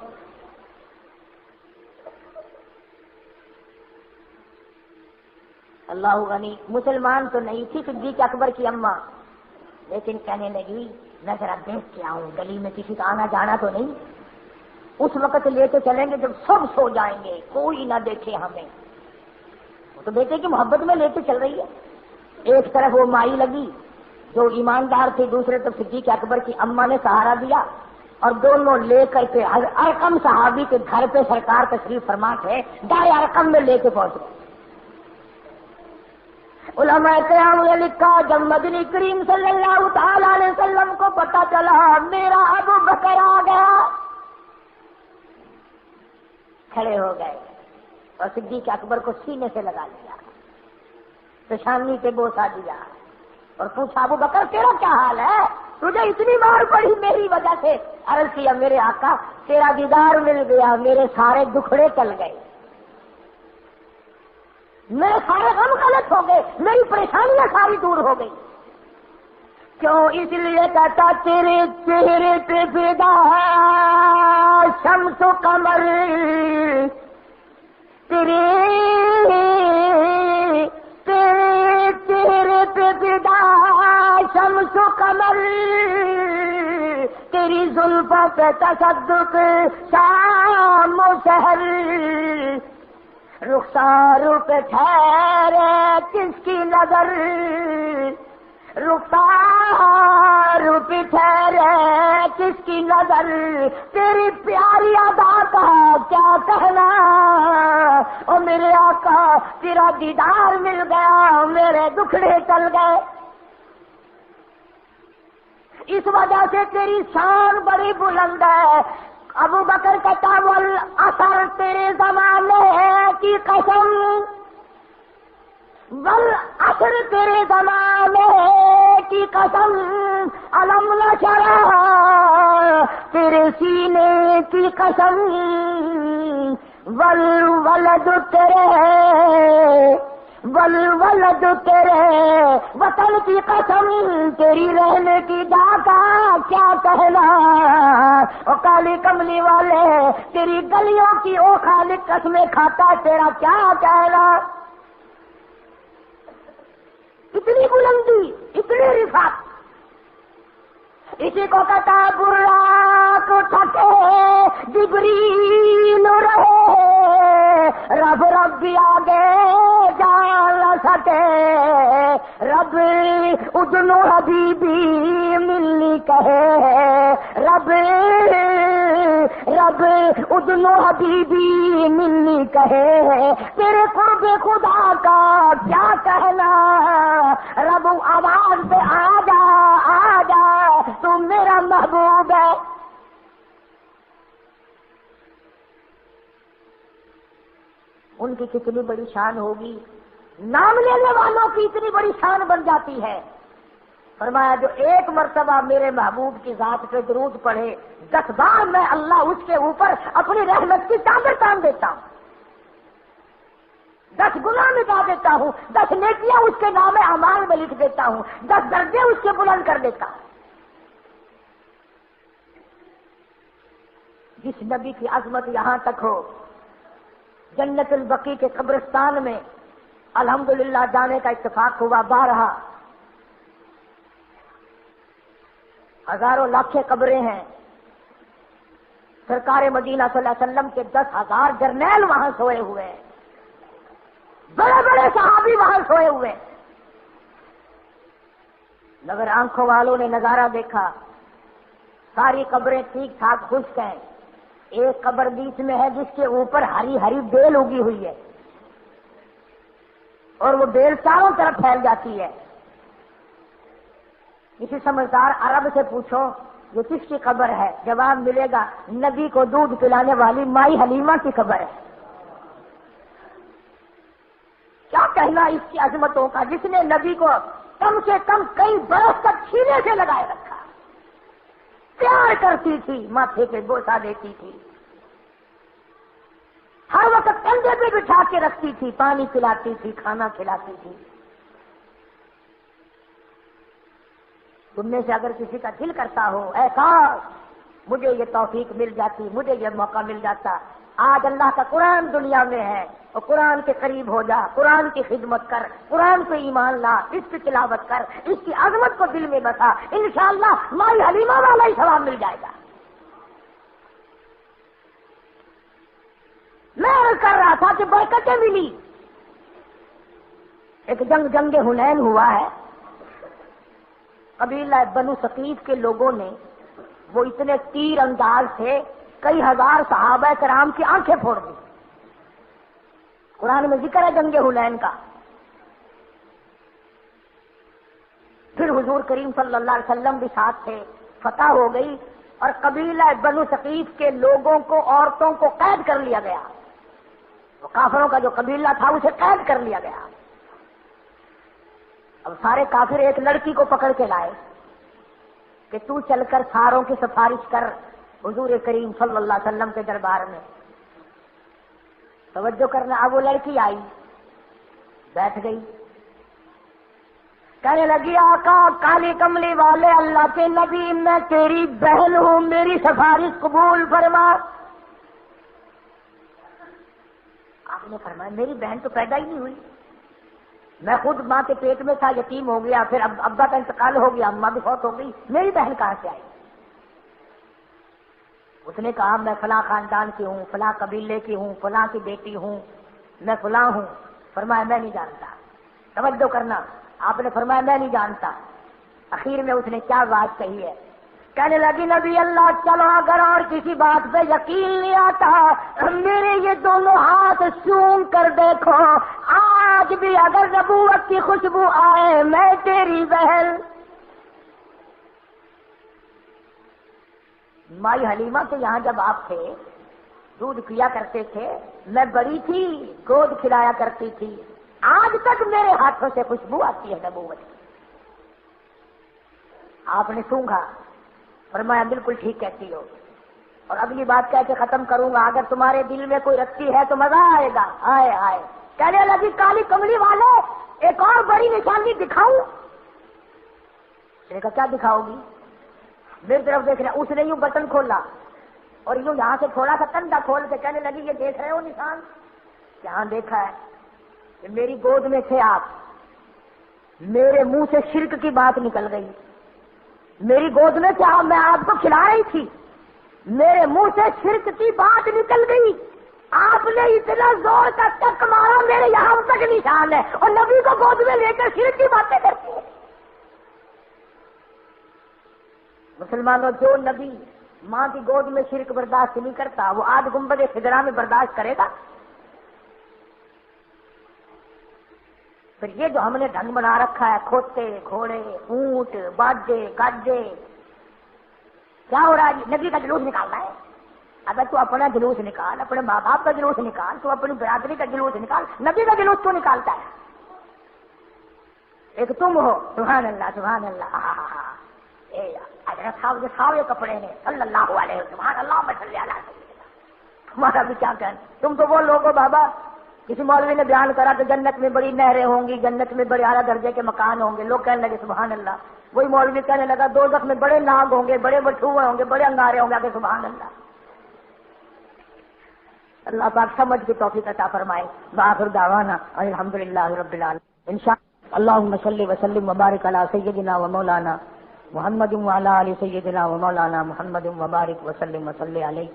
اللہ غنی، مسلمان تو نہیں تھی صدیق اکبر کی اماں، لیکن کہنے لگی میں ذرا دیکھ کے آؤں، گلی میں کسی کا آنا جانا تو نہیں، اس وقت لے کے چلیں گے جب سب سو جائیں گے، کوئی نہ دیکھے ہمیں۔ وہ تو بیٹے کی محبت میں لے کے چل رہی ہے، ایک طرف وہ مائی لگی، جو ایماندار تھی، دوسرے تو صدیق اکبر کی اماں نے سہارا دیا، اور دونوں لے کر کے ارقم صحابی کے گھر پہ سرکار تشریف فرما تھے، دار ارقم میں لے کے پہنچے۔ علماء کرام نے لکھا جب مدنی کریم صلی اللہ تعالی علیہ وسلم کو پتا چلا میرا ابو بکر آ گیا، کھڑے ہو گئے اور صدیق اکبر کو سینے سے لگا لیا، پیشانی پہ بوسہ دیا اور پوچھا ابو بکر تیرا کیا حال ہے، تجھے اتنی مار پڑی میری وجہ سے؟ عرض کیا میرے آقا تیرا دیدار مل گیا، میرے سارے دکھڑے چل گئے، میرے سارے غم غلط ہو گئے، میری پریشانیاں ساری دور ہو گئی۔ کیوں؟ اس لیے کہتا تیرے چہرے پہ فدا ہے شمس و قمر، تیرے چہرے پہ فدا ہے شمس و قمر، تیری زلفوں پہ تصدق شام و سحر، رخسار پہ ٹھہرے کس کی نظر، رخسار پہ ٹھہرے کس کی نظر، تیری پیاری ادا کا کیا کہنا، او میرے آقا تیرا دیدار مل گیا، میرے دکھڑے چل گئے، اس وجہ سے تیری شان بڑی بلند ہے۔ ابو بکر کہتا والاثر تیرے زمانے کی قسم، والاثر تیرے زمانے کی قسم، علم نشرح تیرے سینے کی قسم، والولد تیرے وطن کی قسم، تیری رہنے کی جگہ کا کیا کہنا، او کالی کملی والے تیری گلیوں کی او خالق قسمیں کھاتا، تیرا کیا کہنا۔ اتنی بلندی، اتنی رفعت، اسی کو کہتا براق اٹھتے جبریل رہے، رب رب بھی آگے جا نہ سکے، رب ادنو حبیبی ملنی کہے، رب ادنو حبیبی ملنی کہے، تیرے قرب خدا کا کیا کہنا، رب آواز پہ آ جا تو میرا محبوب ہے۔ ان کی کتنی بڑی شان ہوگی، نام لینے والوں کی اتنی بڑی شان بن جاتی ہے۔ فرمایا جو ایک مرتبہ میرے محبوب کی ذات پہ درود پڑھے 10 بار میں اللہ اس کے اوپر اپنی رحمت کی چادر تان دیتا ہوں، 10 گناہ مٹا دیتا ہوں، 10 نیکیاں اس کے نام اعمال میں لکھ دیتا ہوں، 10 درجے اس کے بلند کر دیتا ہوں۔ جس نبی کی عظمت یہاں تک ہو، جنت البقیع کے قبرستان میں الحمدللہ جانے کا اتفاق ہوا، بارہا ہزاروں لاکھیں قبریں ہیں، سرکار مدینہ صلی اللہ علیہ وسلم کے 10,000 جرنیل وہاں سوئے ہوئے ہیں، بڑے بڑے صحابی وہاں سوئے ہوئے، مگر آنکھوں والوں نے نظارہ دیکھا، ساری قبریں ٹھیک ٹھاک خشک ہیں، ایک قبر بیچ میں ہے جس کے اوپر ہری ہری بیل اگی ہوئی ہے اور وہ بیل چاروں طرف پھیل جاتی ہے۔ کسی سمجھدار عرب سے پوچھو یہ کس کی قبر ہے، جواب ملے گا نبی کو دودھ پلانے والی مائی حلیمہ کی قبر ہے۔ کیا کہنا اس کی عظمتوں کا، جس نے نبی کو کم سے کم کئی برس تک سینے سے لگائے رکھا، پیار کرتی تھی، ماتھے پہ بوسہ دیتی تھی، ہر وقت کندھے پہ بٹھا کے رکھتی تھی، پانی پلاتی تھی، کھانا کھلاتی تھی۔ تم میں سے اگر کسی کا دل کرتا ہو اے کاش مجھے یہ توفیق مل جاتی، مجھے یہ موقع مل جاتا، آج اللہ کا قرآن دنیا میں ہے، اور قرآن کے قریب ہو جا، قرآن کی خدمت کر، قرآن پہ ایمان لا، اس کی تلاوت کر، اس کی عظمت کو دل میں بسا، انشاءاللہ مائی حلیمہ والا ہی ثواب مل جائے گا۔ میں عرض کر رہا تھا کہ برکتیں ملی، ایک جنگ حنین ہوا ہے، قبیلہ بنو ثقیف کے لوگوں نے وہ اتنے تیر انداز تھے، کئی ہزار صحابہ کرام کی آنکھیں پھوڑ دی. قرآن میں ذکر ہے جنگ حنین کا. پھر حضور کریم صلی اللہ علیہ وسلم بھی ساتھ تھے، فتح ہو گئی اور قبیلہ بنو ثقیف کے لوگوں کو، عورتوں کو قید کر لیا گیا. وہ کافروں کا جو قبیلہ تھا اسے قید کر لیا گیا. اب سارے کافر ایک لڑکی کو پکڑ کے لائے کہ تو چل کر ساروں کی سفارش کر حضور کریم صلی اللہ علیہ وسلم کے دربار میں. توجہ کرنا. اب وہ لڑکی آئی، بیٹھ گئی، کہنے لگی آقا کالی کملی والے اللہ کے نبی، میں تیری بہن ہوں، میری سفارش قبول فرما. آپ نے فرمایا میری بہن تو پیدا ہی نہیں ہوئی، میں خود ماں کے پیٹ میں تھا، یتیم ہو گیا، پھر ابا کا انتقال ہو گیا، اماں بھی فوت ہو گئی، میری بہن کہاں سے آئی؟ اس نے کہا میں فلاں خاندان کی ہوں، فلاں قبیلے کی ہوں، فلاں کی بیٹی ہوں، میں فلاں ہوں. فرمایا میں نہیں جانتا. توجہ کرنا. آپ نے فرمایا میں نہیں جانتا. اخیر میں اس نے کیا بات کہی ہے؟ کہنے لگی نبی اللہ چلو اگر اور کسی بات پہ یقین نہیں آتا میرے یہ دونوں ہاتھ چوم کر دیکھو، آج بھی اگر نبوت کی خوشبو آئے میں تیری بہن. مائی حلیمہ کے یہاں جب آپ تھے دودھ پیا کرتے تھے، میں بڑی تھی، گود کھلایا کرتی تھی، آج تک میرے ہاتھوں سے خوشبو آتی ہے نبوت کی. آپ نے سونگا، فرمایا بالکل ٹھیک کہتی ہو، اور اگلی بات کہہ کے ختم کروں گا، اگر تمہارے دل میں کوئی رکھتی ہے تو مزہ آئے گا. آئے آئے. کہنے لگی کالی کملی والے ایک اور بڑی نشانی دکھاؤں؟ میں نے کہا کیا دکھاؤ گی؟ میری طرف دیکھ رہے. اس نے یوں بٹن کھولا اور یوں یہاں سے تھوڑا سا کندھا کھول کے کہنے لگی یہ دیکھ رہے ہو نشان؟ یہاں دیکھا ہے کہ میری گود میں تھے آپ، میرے منہ سے شرک کی بات نکل گئی. میری گود میں تھے آپ، میں آپ کو کھلا رہی تھی، میرے منہ سے شرک کی بات نکل گئی. آپ نے اتنا زور کا ٹک مارا میرے یہاں تک نشان ہے، اور نبی کو گود میں لے کر شرک کی باتیں کرتی ہیں. مسلمانوں جو نبی ماں کی گود میں شرک برداشت نہیں کرتا وہ آج گنبد خضرا میں برداشت کرے گا؟ پھر یہ جو ہم نے ڈھنگ بنا رکھا ہے، کھوتے گھوڑے اونٹ باجے گاجے، کیا ہو رہا ہے؟ نبی کا جلوس نکالنا ہے. اگر تو اپنا جلوس نکال، اپنے ماں باپ کا جلوس نکال، تو اپنی برادری کا جلوس نکال، نبی کا جلوس تو نکالتا ہے؟ ایک تم ہو، سبحان اللہ سبحان اللہ. ساوے کپڑے نے صلی اللہ علیہ سبحان اللہ صلی اللہ علیہ. تمہارا بھی کیا کہنا؟ تم تو وہ لوگ ہو بابا. کسی مولوی نے بیان کرا کہ جنت میں بڑی نہریں ہوں گی، جنت میں بڑے اعلیٰ درجے کے مکان ہوں گے، لوگ کہنے لگے سبحان اللہ. وہی مولوی کہنے لگا دوزخ میں بڑے ناگ ہوں گے، بڑے بٹھوئے ہوں گے، بڑے انگارے ہوں گے. کہ سبحان اللہ. اللہ پاک سمجھ کی توفیق عطا فرمائے. بآخر دعوانا الحمدللہ رب العالمین. انشاءاللہ اللہم صلی وسلم وبارک علی سیدنا و مولانا محمد وعلی آل سیدنا و مولانا محمد وبارک وسلم وصلی علیہ.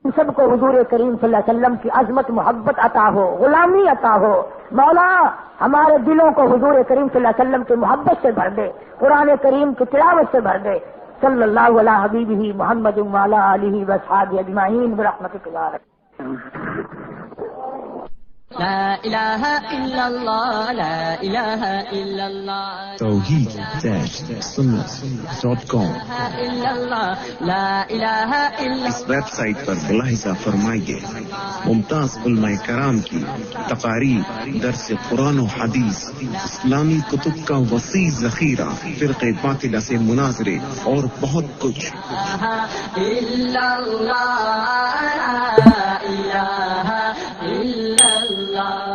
ہم سب کو حضور کریم صلی اللہ علیہ وسلم کی عظمت محبت عطا ہو، غلامی عطا ہو. مولا ہمارے دلوں کو حضور کریم صلی اللہ علیہ وسلم کی محبت سے بھر دے، قرآن کریم کی تلاوت سے بھر دے. صلی اللہ علی حبیبہ محمد وعلی آلہ وصحبہ اجمعین برحمتک یا رب. لا الہ الا اللہ لا الہ الا اللہ توحید-سنت.com لا الہ الا. اس ویب سائٹ پر ملاحظہ فرمائیے ممتاز علماء کرام کی تقاریر، درس قرآن و حدیث، اسلامی کتب کا وسیع ذخیرہ، فرقے باطلہ سے مناظرے اور بہت کچھ. الا اللہ لا الہ الا اللہ.